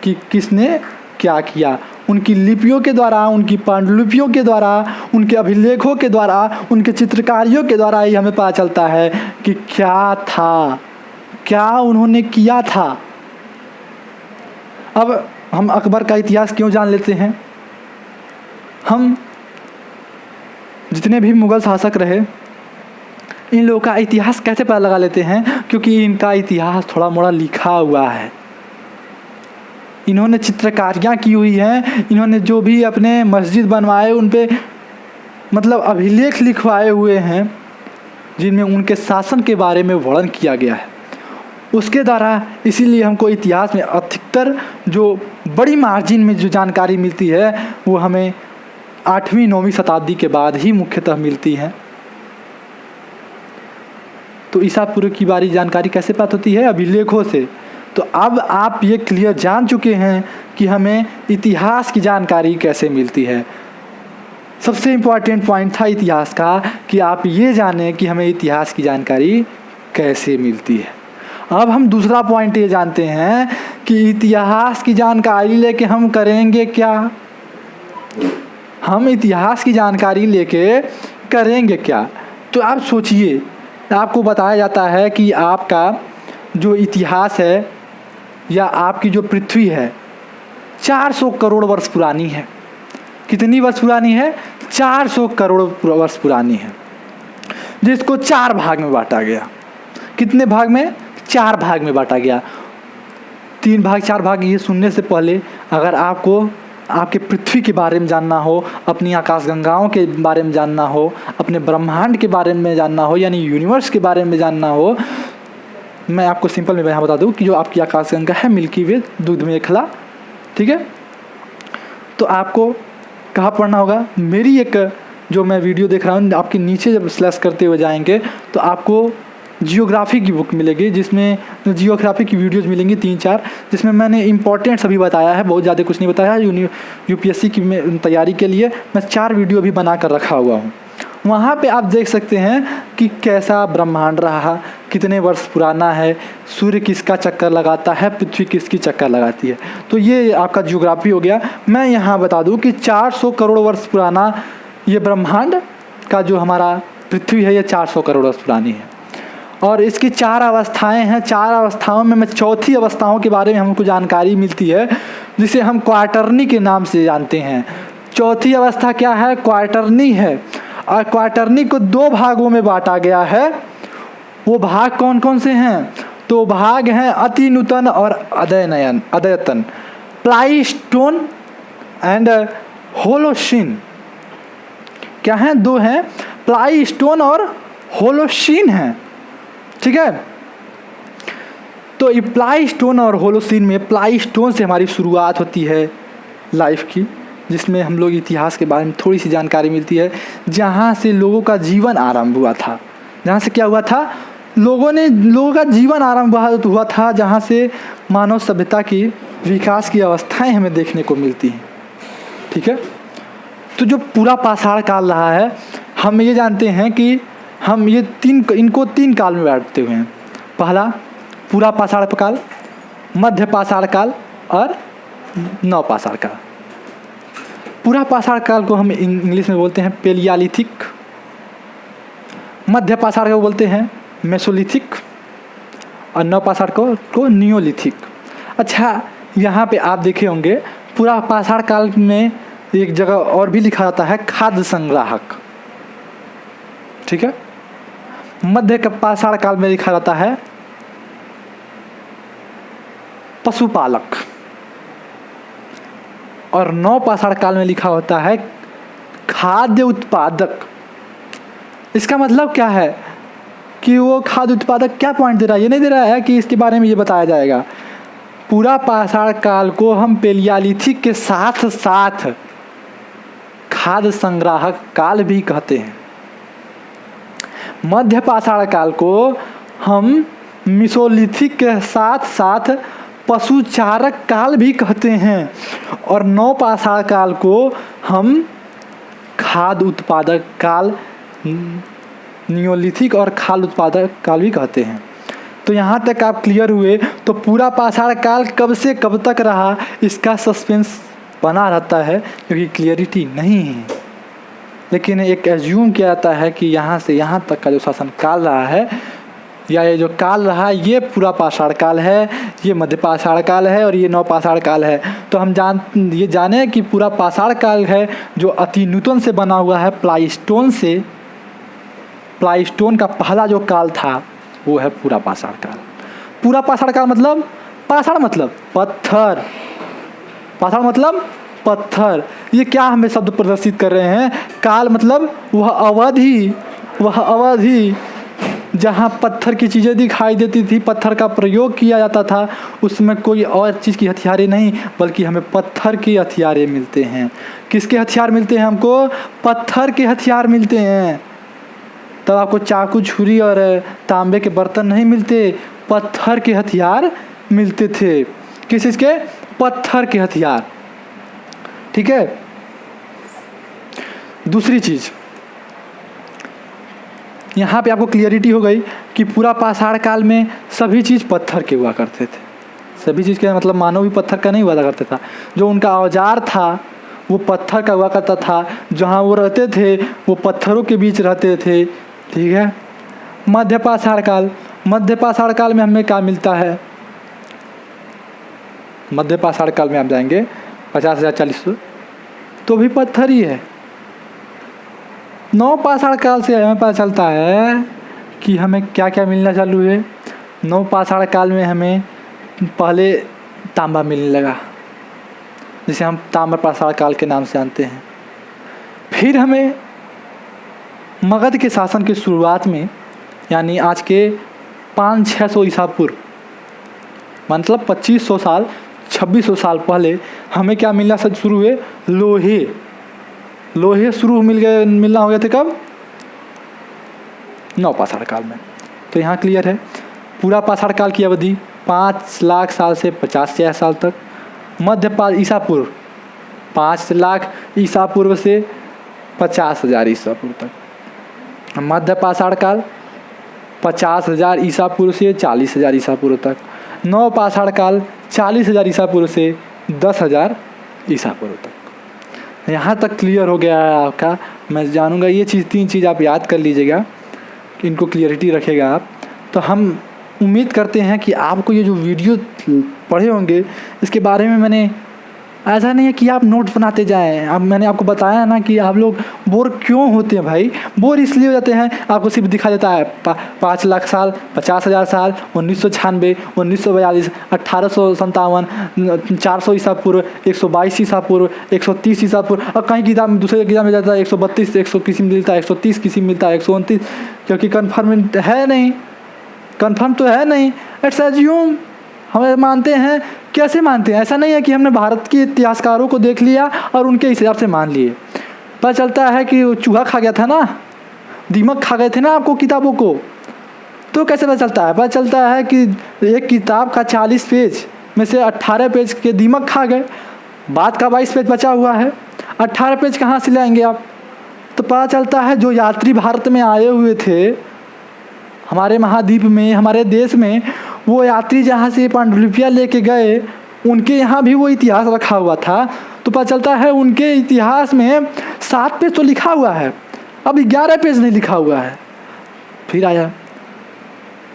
कि किसने क्या किया। उनकी लिपियों के द्वारा, उनकी पांडुलिपियों के द्वारा, उनके अभिलेखों के द्वारा, उनके चित्रकारियों के द्वारा ही हमें पता चलता है कि क्या था, क्या उन्होंने किया था। अब हम अकबर का इतिहास क्यों जान लेते हैं? हम जितने भी मुग़ल शासक रहे, इन लोगों का इतिहास कैसे पता लगा लेते हैं? क्योंकि इनका इतिहास थोड़ा मोड़ा लिखा हुआ है। इन्होंने चित्रकारियाँ की हुई हैं, इन्होंने जो भी अपने मस्जिद बनवाए उन पे मतलब अभिलेख लिखवाए हुए हैं जिनमें उनके शासन के बारे में वर्णन किया गया है। उसके द्वारा इसीलिए हमको इतिहास में अधिकतर जो बड़ी मार्जिन में जो जानकारी मिलती है वो हमें 8वीं-9वीं शताब्दी के बाद ही मुख्यतः मिलती है। तो ईसा पूर्व की बारी जानकारी कैसे प्राप्त होती है? अभिलेखों से। तो अब आप ये क्लियर जान चुके हैं कि हमें इतिहास की जानकारी कैसे मिलती है। सबसे इम्पॉर्टेंट पॉइंट था इतिहास का कि आप ये जानें कि हमें इतिहास की जानकारी कैसे मिलती है। अब हम दूसरा पॉइंट ये जानते हैं कि इतिहास की जानकारी लेके हम करेंगे क्या? हम इतिहास की जानकारी लेके करेंगे क्या? तो आप सोचिए, आपको बताया जाता है कि आपका जो इतिहास है या आपकी जो पृथ्वी है 400 करोड़ वर्ष पुरानी है। कितनी वर्ष पुरानी है? 400 करोड़ वर्ष पुरानी है, जिसको 4 भाग में बांटा गया। कितने भाग में? 4 भाग में बांटा गया। 3 भाग 4 भाग ये सुनने से पहले अगर आपको आपके पृथ्वी के बारे में जानना हो, अपनी आकाशगंगाओं के बारे में जानना हो, अपने ब्रह्मांड के बारे में जानना हो, यानी यूनिवर्स के बारे में जानना हो, मैं आपको सिंपल में यहाँ बता दूँ कि जो आपकी आकाशगंगा है मिल्की वे दूध में खला, ठीक है। तो आपको कहाँ पढ़ना होगा? मेरी एक जो मैं वीडियो देख रहा हूँ आपके नीचे जब स्लैश करते हुए जाएंगे तो आपको जियोग्राफी की बुक मिलेगी, जिसमें जियोग्राफी की वीडियोज़ मिलेंगी 3-4, जिसमें मैंने इंपॉर्टेंट सभी बताया है, बहुत ज़्यादा कुछ नहीं बताया है। यूपीएससी की तैयारी के लिए मैं 4 वीडियो भी बना कर रखा हुआ हूँ। वहाँ पे आप देख सकते हैं कि कैसा ब्रह्मांड रहा, कितने वर्ष पुराना है, सूर्य किसका चक्कर लगाता है, पृथ्वी किसकी चक्कर लगाती है। तो ये आपका जियोग्राफी हो गया। मैं यहाँ बता दूँ कि 400 करोड़ वर्ष पुराना ये ब्रह्मांड का जो हमारा पृथ्वी है ये 400 करोड़ वर्ष पुरानी है। और इसकी 4 अवस्थाएं हैं। 4 अवस्थाओं में मैं चौथी अवस्थाओं के बारे में हमको जानकारी मिलती है, जिसे हम क्वार्टरनी के नाम से जानते हैं। चौथी अवस्था क्या है? क्वार्टरनी है। और क्वार्टरनी को 2 भागों में बांटा गया है। वो भाग कौन कौन से हैं? तो भाग हैं अति नूतन और अद्यतन, प्लाईस्टोन एंड होलोसीन। क्या हैं? 2 हैं, प्लाईस्टोन और होलोसीन हैं, ठीक है। तो ये प्लाईस्टोन और होलोसीन में प्लाईस्टोन से हमारी शुरुआत होती है लाइफ की, जिसमें हम लोग इतिहास के बारे में थोड़ी सी जानकारी मिलती है। जहाँ से लोगों का जीवन आरंभ हुआ था, जहाँ से क्या हुआ था? लोगों का जीवन आरंभ हुआ था, जहाँ से मानव सभ्यता की विकास की अवस्थाएं हमें देखने को मिलती हैं, ठीक है। तो जो पूरा पाषाण काल रहा है, हम ये जानते हैं कि हम ये इनको 3 काल में बांटते हुए हैं। पहला पूरा पाषाण काल, मध्य पाषाण काल और नव पाषाण काल। पूरा पाषाण काल को हम इंग्लिश में बोलते हैं पेलियालिथिक, मध्य पाषाण को बोलते हैं मेसोलिथिक और नव पाषाण को नियोलिथिक। अच्छा, यहाँ पे आप देखे होंगे पूरा पाषाण काल में एक जगह और भी लिखा जाता है खाद्य संग्राहक, ठीक है। मध्य के पाषाण काल में लिखा जाता है पशुपालक और नव पाषाण काल में लिखा होता है खाद्य उत्पादक। इसका मतलब क्या है कि वो खाद्य उत्पादक क्या पॉइंट दे रहा है? ये नहीं दे रहा है कि इसके बारे में ये बताया जाएगा। पूरा पाषाण काल को हम पेलियालिथिक के साथ साथ खाद्य संग्राहक काल भी कहते हैं। मध्य पाषाण काल को हम मिसोलिथिक के साथ साथ पशुचारक काल भी कहते हैं और नव पाषाण काल को हम खाद्य उत्पादक काल, नियोलिथिक और खाद्य उत्पादक काल भी कहते हैं। तो यहाँ तक आप क्लियर हुए। तो पूरा पाषाण काल कब से कब तक रहा, इसका सस्पेंस बना रहता है क्योंकि क्लियरिटी नहीं है। लेकिन एक एज्यूम किया जाता है कि यहाँ से यहाँ तक का जो शासन काल रहा है या ये जो काल रहा ये पूरा पाषाण काल है, ये मध्य पाषाण काल है और ये नव पाषाण काल है। तो हम ये जाने कि पूरा पाषाण काल है जो अति नूतन से बना हुआ है प्लाईस्टोन से। प्लाईस्टोन का पहला जो काल था वो है पूरा पाषाण काल। पूरा पाषाण काल मतलब पाषाण मतलब पत्थर, पाषाण मतलब पत्थर। ये क्या हमें शब्द प्रदर्शित कर रहे हैं? काल मतलब वह अवधि जहाँ पत्थर की चीज़ें दिखाई देती थी, पत्थर का प्रयोग किया जाता था, उसमें कोई और चीज़ की हथियारें नहीं बल्कि हमें पत्थर के हथियारें मिलते हैं। किसके हथियार मिलते हैं हमको? पत्थर के हथियार मिलते हैं। तब आपको चाकू, छुरी और तांबे के बर्तन नहीं मिलते, पत्थर के हथियार मिलते थे। किस चीज़ के? पत्थर के हथियार। ठीक है। दूसरी चीज़ यहाँ पे आपको क्लियरिटी हो गई कि पूरा पाषाण काल में सभी चीज़ पत्थर के हुआ करते थे। सभी चीज़ के मतलब मानव भी पत्थर का नहीं हुआ करता था। जो उनका औजार था वो पत्थर का हुआ करता था। जहाँ वो रहते थे वो पत्थरों के बीच रहते थे। ठीक है। मध्य पाषाण काल में हमें क्या मिलता है? मध्य पाषाण काल में आप जाएंगे 50,000 4000 तो भी पत्थर ही है। नव पाषाण काल से हमें पता चलता है कि हमें क्या क्या मिलना चालू है। नव पाषाण काल में हमें पहले तांबा मिलने लगा, जिसे हम ताम्र पाषाण काल के नाम से जानते हैं। फिर हमें मगध के शासन की शुरुआत में, यानी आज के 500-600 ईसा पूर्व, मतलब 2500 साल 2600 साल पहले हमें क्या मिलना शुरू हुए? लोहे शुरू मिलना हो गए थे। कब? नव पाषाण काल में। तो यहाँ क्लियर है पूरा पाषाण काल की अवधि 5 लाख साल से 50,000 साल तक। मध्य ईसा पूर्व 5 लाख ईसा पूर्व से 50,000 ईसा पूर्व तक। मध्य पाषाण काल 50,000 ईसा पूर्व से 40,000 ईसा पूर्व तक। नव पाषाण काल 40,000 ईसा पूर्व से 10,000 ईसा पूर्व तक। यहाँ तक क्लियर हो गया है आपका। मैं जानूँगा ये चीज़ 3 चीज़ आप याद कर लीजिएगा, इनको क्लियरिटी रखेगा आप। तो हम उम्मीद करते हैं कि आपको ये जो वीडियो पढ़े होंगे इसके बारे में मैंने ऐसा नहीं है कि आप नोट बनाते जाएं। अब मैंने आपको बताया ना कि आप लोग बोर क्यों होते हैं भाई। बोर इसलिए हो जाते हैं, आपको सिर्फ दिखा देता है 5 लाख साल, 50,000 साल, 1996, 1942, 1857, 400 ईसा पूर्व, 122 ईसा पूर्व, 130 ईसा पूर्व। और कहीं किताब में, दूसरे किताब में जाता है 132, 100 किसी में मिलता है, 130 किसी में मिलता है, 129, क्योंकि कन्फर्म है नहीं, कन्फर्म तो है नहीं। इट्स एज्यूम, हम मानते हैं। कैसे मानते हैं? ऐसा नहीं है कि हमने भारत के इतिहासकारों को देख लिया और उनके हिसाब से मान लिए। पता चलता है कि चूहा खा गया था ना, दीमक खा गए थे ना आपको किताबों को, तो कैसे पता चलता है? पता चलता है कि एक किताब का 40 पेज में से 18 पेज के दीमक खा गए, बाद का 22 पेज बचा हुआ है। 18 पेज कहाँ से लाएंगे आप? तो पता चलता है जो यात्री भारत में आए हुए थे, हमारे महाद्वीप में, हमारे देश में, वो यात्री जहाँ से पांडुलिपियाँ लेके गए उनके यहाँ भी वो इतिहास रखा हुआ था। तो पता चलता है उनके इतिहास में 7 पेज तो लिखा हुआ है, अब 11 पेज नहीं लिखा हुआ है। फिर आया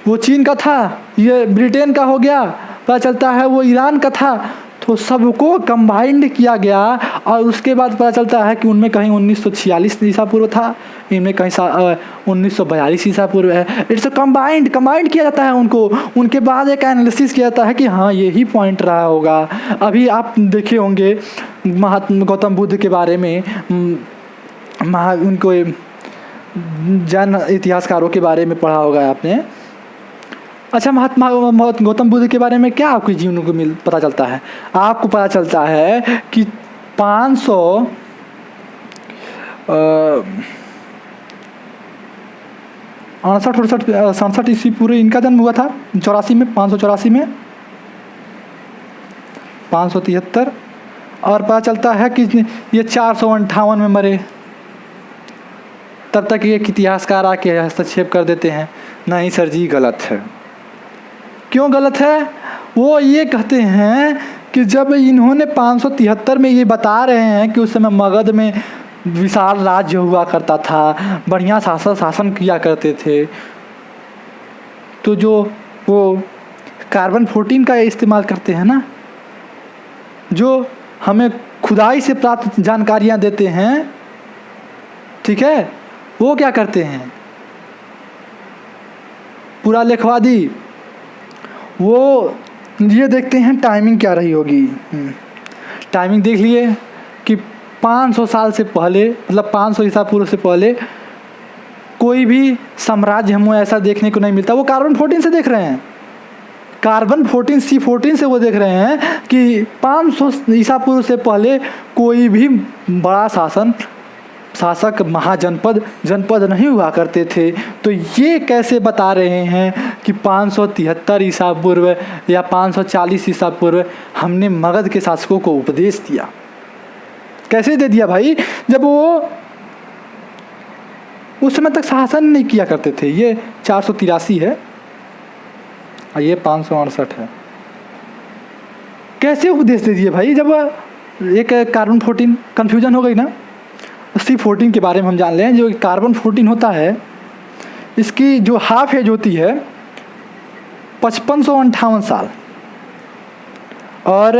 वो चीन का था, ये ब्रिटेन का हो गया, पता चलता है वो ईरान का था। तो सबको कंबाइंड किया गया और उसके बाद पता चलता है कि उनमें कहीं 1946 ईसा पूर्व था, इनमें कहीं 1942 ईसा पूर्व है। इट्स कंबाइंड किया जाता है उनको। उनके बाद एक एनालिसिस किया जाता है कि हाँ यही पॉइंट रहा होगा। अभी आप देखे होंगे महात्मा गौतम बुद्ध के बारे में, उनको जैन इतिहासकारों के बारे में पढ़ा होगा आपने। अच्छा, महात्मा गौतम बुद्ध के बारे में क्या आपके जीवन को पता चलता है? आपको पता चलता है कि 567 ईस्वी पूर्व इनका जन्म हुआ था, 584 में 573, और पता चलता है कि ये 458 में मरे। तब तक ये इतिहासकार आके हस्तक्षेप कर देते हैं, नहीं सर जी गलत है। क्यों गलत है? वो ये कहते हैं कि जब इन्होंने 573 में ये बता रहे हैं कि उस समय मगध में विशाल राज्य हुआ करता था, बढ़िया शासन किया करते थे, तो जो वो कार्बन 14 का इस्तेमाल करते हैं ना, जो हमें खुदाई से प्राप्त जानकारियाँ देते हैं, ठीक है, वो क्या करते हैं? पूरा लेखवादी वो ये देखते हैं टाइमिंग क्या रही होगी। टाइमिंग देख लिए कि 500 साल से पहले, मतलब 500 ईसा पूर्व से पहले कोई भी साम्राज्य हमें ऐसा देखने को नहीं मिलता। वो कार्बन 14 से देख रहे हैं, कार्बन 14 C14 से वो देख रहे हैं कि 500 ईसा पूर्व से पहले कोई भी बड़ा शासक जनपद नहीं हुआ करते थे। तो ये कैसे बता रहे हैं कि 573 ईसा पूर्व या 540 ईसा पूर्व हमने मगध के शासकों को उपदेश दिया? कैसे दे दिया भाई, जब वो उस समय तक शासन नहीं किया करते थे। ये 483 है और ये 568 है। कैसे उपदेश दे दिए भाई? जब एक कार्बन 14 कन्फ्यूजन हो गई ना। C14 के बारे में हम जान लें। जो कार्बन 14 होता है, इसकी जो हाफ एज होती है 5558 साल, और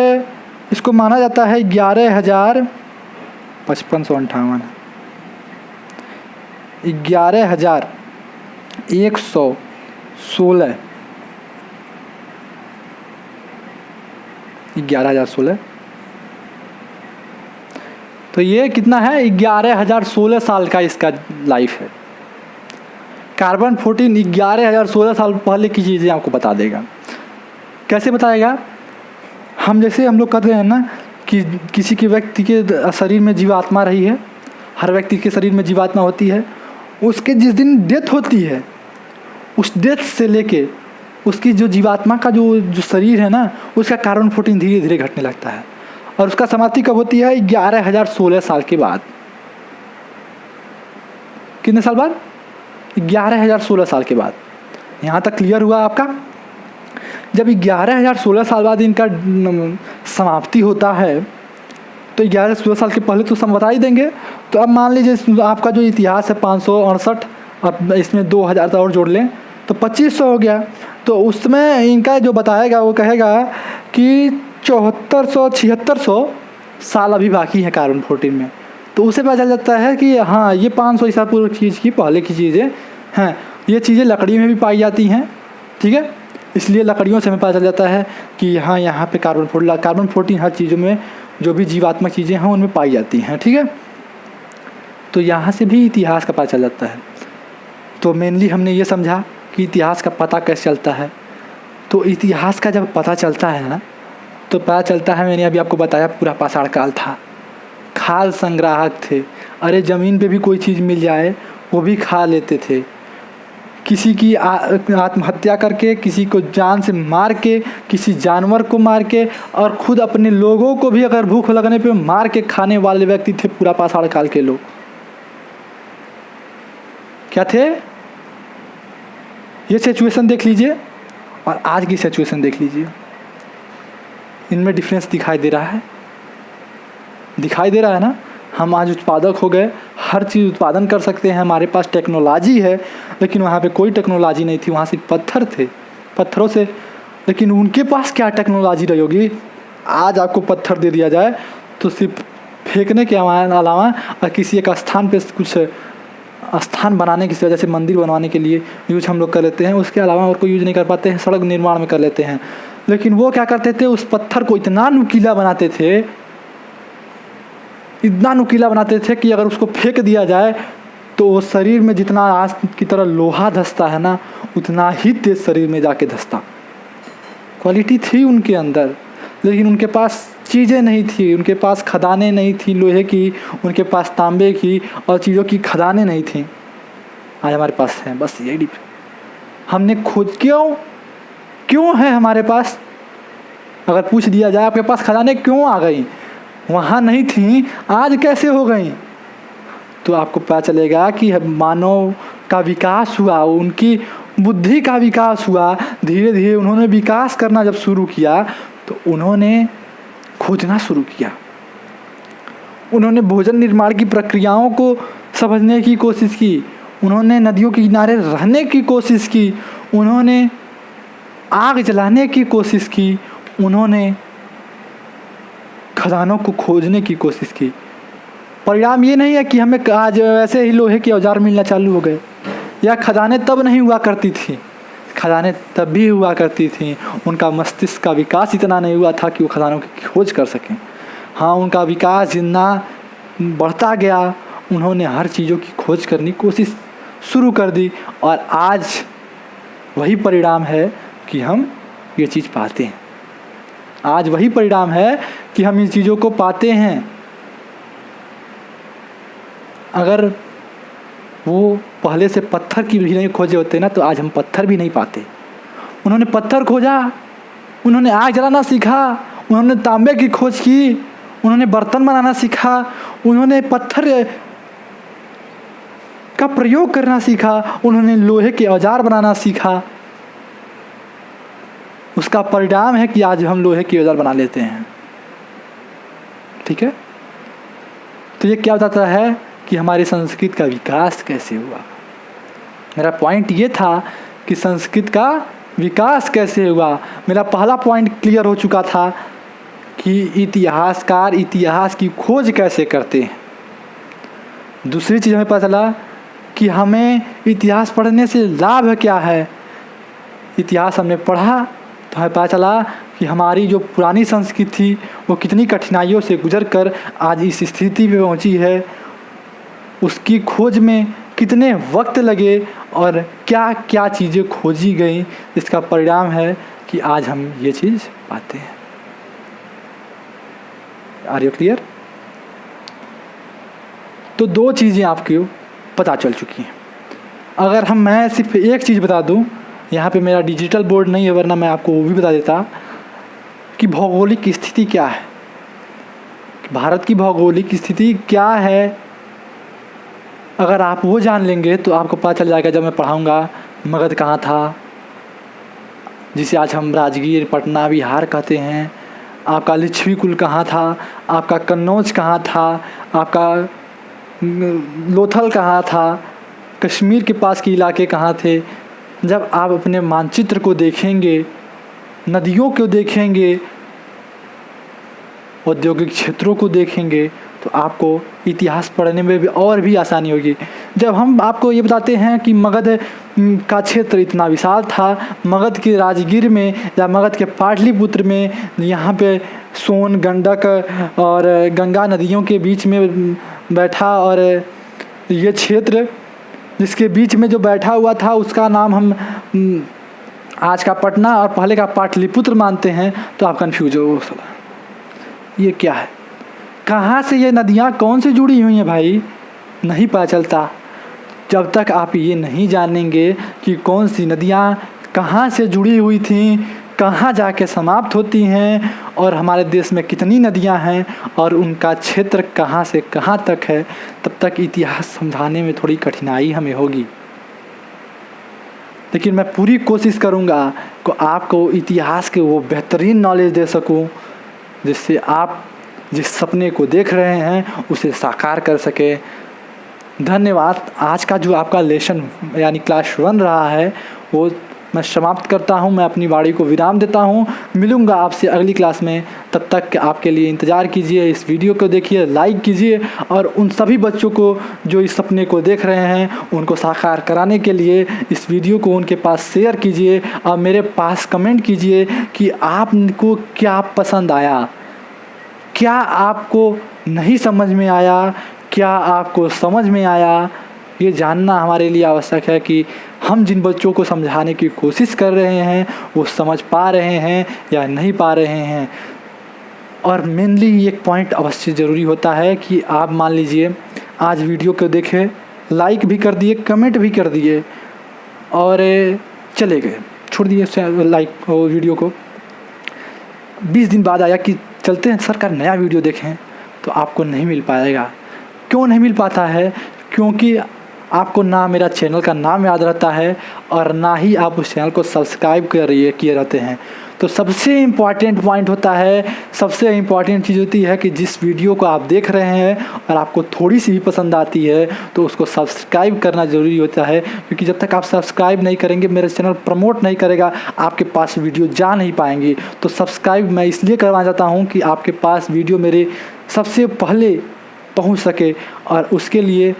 इसको माना जाता है 11,558 11,116 11,016। तो ये कितना है? 11,016 साल का इसका लाइफ है। कार्बन 14 11,016 साल पहले की चीज़ें आपको बता देगा। कैसे बताएगा? हम लोग कहते हैं ना कि किसी के व्यक्ति के शरीर में जीवात्मा रही है, हर व्यक्ति के शरीर में जीवात्मा होती है। उसके जिस दिन डेथ होती है, उस डेथ से लेके उसकी जो जीवात्मा का जो शरीर है ना, उसका कार्बन 14 धीरे धीरे घटने लगता है। और उसका समाप्ति कब होती है? 11,016 साल के बाद। कितने साल बाद? 11,016 साल के बाद। यहाँ तक क्लियर हुआ आपका? जब 11,016 साल बाद इनका समाप्ति होता है, तो 11,016 साल के पहले तो हम बता ही देंगे। तो अब मान लीजिए आपका जो इतिहास है 568, अब इसमें 2,000 और जोड़ लें तो 2,500 हो गया। तो उसमें इनका जो बताएगा वो कहेगा कि 7400-7600 साल अभी बाकी है कार्बन 14 में। तो उसे पता चल जाता है कि हाँ, ये 500 ईसा पूर्व चीज़ की पहले की चीज़ें हैं। ये चीज़ें लकड़ी में भी पाई जाती हैं, ठीक है। इसलिए लकड़ियों से हमें पता चल जाता है कि हाँ, यहाँ पे कार्बन 14 हर चीज़ों में जो भी जीवात्मक चीज़ें हैं उनमें पाई जाती हैं, ठीक है। तो यहाँ से भी इतिहास का पता चल जाता है। तो मेनली हमने ये समझा कि इतिहास का पता कैसे चलता है। तो इतिहास का जब पता चलता है ना, तो पता चलता है, मैंने अभी आपको बताया पूरा पाषाण काल था, खाल संग्राहक थे। अरे ज़मीन पे भी कोई चीज़ मिल जाए वो भी खा लेते थे। किसी की आत्महत्या करके, किसी को जान से मार के, किसी जानवर को मार के, और ख़ुद अपने लोगों को भी अगर भूख लगने पे मार के खाने वाले व्यक्ति थे पूरा पाषाण काल के लोग। क्या थे? ये सिचुएशन देख लीजिए और आज की सिचुएशन देख लीजिए, इनमें डिफरेंस दिखाई दे रहा है? दिखाई दे रहा है ना। हम आज उत्पादक हो गए, हर चीज़ उत्पादन कर सकते हैं, हमारे पास टेक्नोलॉजी है। लेकिन वहाँ पे कोई टेक्नोलॉजी नहीं थी, वहाँ सिर्फ पत्थर थे, पत्थरों से। लेकिन उनके पास क्या टेक्नोलॉजी रही होगी? आज आपको पत्थर दे दिया जाए तो सिर्फ फेंकने के अलावा और किसी एक स्थान पे कुछ स्थान बनाने की वजह से, मंदिर बनवाने के लिए यूज हम लोग कर लेते हैं, उसके अलावा और कोई यूज नहीं कर पाते हैं। सड़क निर्माण में कर लेते हैं। लेकिन वो क्या करते थे? उस पत्थर को इतना नुकीला बनाते थे, इतना नुकीला बनाते थे कि अगर उसको फेंक दिया जाए तो वो शरीर में जितना आज की तरह लोहा धंसता है ना, उतना ही तेज शरीर में जाके धंसता। क्वालिटी थी उनके अंदर, लेकिन उनके पास चीज़ें नहीं थी, उनके पास खदानें नहीं थी लोहे की, उनके पास तांबे की और चीज़ों की खदानें नहीं थी। आज हमारे पास है, बस यही हमने खोज। क्यों है हमारे पास? अगर पूछ दिया जाए आपके पास खदानें क्यों आ गई, वहाँ नहीं थी, आज कैसे हो गई? तो आपको पता चलेगा कि मानव का विकास हुआ, उनकी बुद्धि का विकास हुआ। धीरे धीरे उन्होंने विकास करना जब शुरू किया तो उन्होंने खोजना शुरू किया। उन्होंने भोजन निर्माण की प्रक्रियाओं को समझने की कोशिश की, उन्होंने नदियों के किनारे रहने की कोशिश की, उन्होंने आग जलाने की कोशिश की, उन्होंने खदानों को खोजने की कोशिश की। परिणाम ये नहीं है कि हमें आज ऐसे ही लोहे के औजार मिलना चालू हो गए, या खदानें तब नहीं हुआ करती थी, खदानें तब भी हुआ करती थी। उनका मस्तिष्क का विकास इतना नहीं हुआ था कि वो खदानों की खोज कर सकें। हाँ, उनका विकास जितना बढ़ता गया, उन्होंने हर चीज़ों की खोज करने की कोशिश शुरू कर दी और आज वही परिणाम है कि हम ये चीज़ पाते हैं। आज वही परिणाम है कि हम इन चीज़ों को पाते हैं। अगर वो पहले से पत्थर की भी नहीं खोजे होते ना, तो आज हम पत्थर भी नहीं पाते। उन्होंने पत्थर खोजा, उन्होंने आग जलाना सीखा, उन्होंने तांबे की खोज की, उन्होंने बर्तन बनाना सीखा, उन्होंने पत्थर का प्रयोग करना सीखा, उन्होंने लोहे के औजार बनाना सीखा। उसका परिणाम है कि आज हम लोहे के औजार बना लेते हैं। ठीक है, तो ये क्या बताता है कि हमारी संस्कृत का विकास कैसे हुआ। मेरा पॉइंट ये था कि संस्कृत का विकास कैसे हुआ। मेरा पहला पॉइंट क्लियर हो चुका था कि इतिहासकार इतिहास की खोज कैसे करते हैं। दूसरी चीज़ हमें पता चला कि हमें इतिहास पढ़ने से लाभ क्या है। इतिहास हमने पढ़ा तो हमें पता चला कि हमारी जो पुरानी संस्कृति थी वो कितनी कठिनाइयों से गुजरकर आज इस स्थिति पे पहुंची है। उसकी खोज में कितने वक्त लगे और क्या क्या चीज़ें खोजी गई, इसका परिणाम है कि आज हम ये चीज़ पाते हैं। Are you clear? तो दो चीज़ें आपको पता चल चुकी हैं। अगर मैं सिर्फ एक चीज़ बता दूं, यहाँ पे मेरा डिजिटल बोर्ड नहीं है, वरना मैं आपको वो भी बता देता कि भौगोलिक स्थिति क्या है, भारत की भौगोलिक स्थिति क्या है। अगर आप वो जान लेंगे तो आपको पता चल जाएगा, जब मैं पढ़ाऊँगा मगध कहाँ था, जिसे आज हम राजगीर पटना बिहार कहते हैं, आपका लिच्छवी कुल कहाँ था, आपका कन्नौज कहाँ था, आपका लोथल कहाँ था, कश्मीर के पास के इलाके कहाँ थे। जब आप अपने मानचित्र को देखेंगे, नदियों को देखेंगे, औद्योगिक क्षेत्रों को देखेंगे, तो आपको इतिहास पढ़ने में भी और भी आसानी होगी। जब हम आपको ये बताते हैं कि मगध का क्षेत्र इतना विशाल था, मगध के राजगीर में या मगध के पाटलिपुत्र में, यहाँ पे सोन, गंडक और गंगा नदियों के बीच में बैठा, और ये क्षेत्र जिसके बीच में जो बैठा हुआ था उसका नाम हम आज का पटना और पहले का पाटलिपुत्र मानते हैं, तो आप कन्फ्यूज हो, ये क्या है, कहाँ से ये नदियाँ कौन से जुड़ी हुई हैं भाई, नहीं पता चलता। जब तक आप ये नहीं जानेंगे कि कौन सी नदियाँ कहाँ से जुड़ी हुई थीं, कहाँ जाके समाप्त होती हैं, और हमारे देश में कितनी नदियाँ हैं और उनका क्षेत्र कहाँ से कहाँ तक है, तब तक इतिहास समझाने में थोड़ी कठिनाई हमें होगी। लेकिन मैं पूरी कोशिश करूँगा कि आपको इतिहास के वो बेहतरीन नॉलेज दे सकूँ, जिससे आप जिस सपने को देख रहे हैं उसे साकार कर सके। धन्यवाद। आज का जो आपका लेसन यानी क्लास 1 रहा है वो मैं समाप्त करता हूं। मैं अपनी वाणी को विराम देता हूं। मिलूंगा आपसे अगली क्लास में। तब तक आपके लिए इंतज़ार कीजिए। इस वीडियो को देखिए, लाइक कीजिए, और उन सभी बच्चों को जो इस सपने को देख रहे हैं उनको साकार कराने के लिए इस वीडियो को उनके पास शेयर कीजिए, और मेरे पास कमेंट कीजिए कि आपको क्या पसंद आया, क्या आपको नहीं समझ में आया, क्या आपको समझ में आया। ये जानना हमारे लिए आवश्यक है कि हम जिन बच्चों को समझाने की कोशिश कर रहे हैं वो समझ पा रहे हैं या नहीं पा रहे हैं। और मेनली एक पॉइंट अवश्य ज़रूरी होता है कि आप मान लीजिए आज वीडियो को देखे, लाइक भी कर दिए, कमेंट भी कर दिए और चले गए, छोड़ दिए लाइक वीडियो को। 20 दिन बाद आया कि चलते हैं सर का नया वीडियो देखें, तो आपको नहीं मिल पाएगा। क्यों नहीं मिल पाता है? क्योंकि आपको ना मेरा चैनल का नाम याद रहता है और ना ही आप उस चैनल को सब्सक्राइब किए रहते हैं। तो सबसे इम्पॉर्टेंट पॉइंट होता है, सबसे इम्पॉर्टेंट चीज़ होती है कि जिस वीडियो को आप देख रहे हैं और आपको थोड़ी सी भी पसंद आती है तो उसको सब्सक्राइब करना ज़रूरी होता है। क्योंकि जब तक आप सब्सक्राइब नहीं करेंगे, मेरा चैनल प्रमोट नहीं करेगा, आपके पास वीडियो जा नहीं पाएंगी। तो सब्सक्राइब मैं इसलिए करवाना चाहता हूँ कि आपके पास वीडियो मेरे सबसे पहले पहुँच सके, और उसके लिए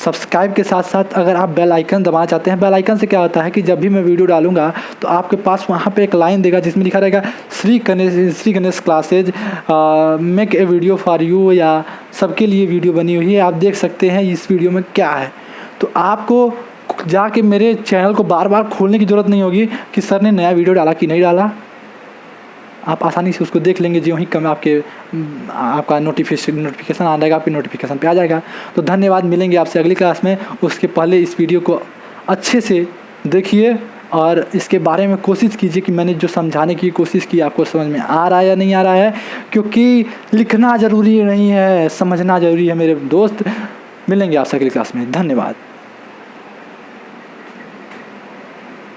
सब्सक्राइब के साथ साथ अगर आप बेल आइकन दबाना चाहते हैं, बेल आइकन से क्या होता है कि जब भी मैं वीडियो डालूंगा तो आपके पास वहाँ पे एक लाइन देगा जिसमें लिखा रहेगा Shri Ganesh classes make a video for you, या सबके लिए वीडियो बनी हुई है, आप देख सकते हैं इस वीडियो में क्या है। तो आपको जाके मेरे चैनल को बार बार खोलने की ज़रूरत नहीं होगी कि सर ने नया वीडियो डाला कि नहीं डाला, आप आसानी से उसको देख लेंगे। जो ही कम आपका नोटिफिकेशन आ जाएगा, आपके नोटिफिकेशन पे आ जाएगा। तो धन्यवाद, मिलेंगे आपसे अगली क्लास में। उसके पहले इस वीडियो को अच्छे से देखिए और इसके बारे में कोशिश कीजिए कि मैंने जो समझाने की कोशिश की आपको समझ में आ रहा है या नहीं आ रहा है, क्योंकि लिखना ज़रूरी नहीं है, समझना ज़रूरी है मेरे दोस्त। मिलेंगे आपसे अगली क्लास में, धन्यवाद।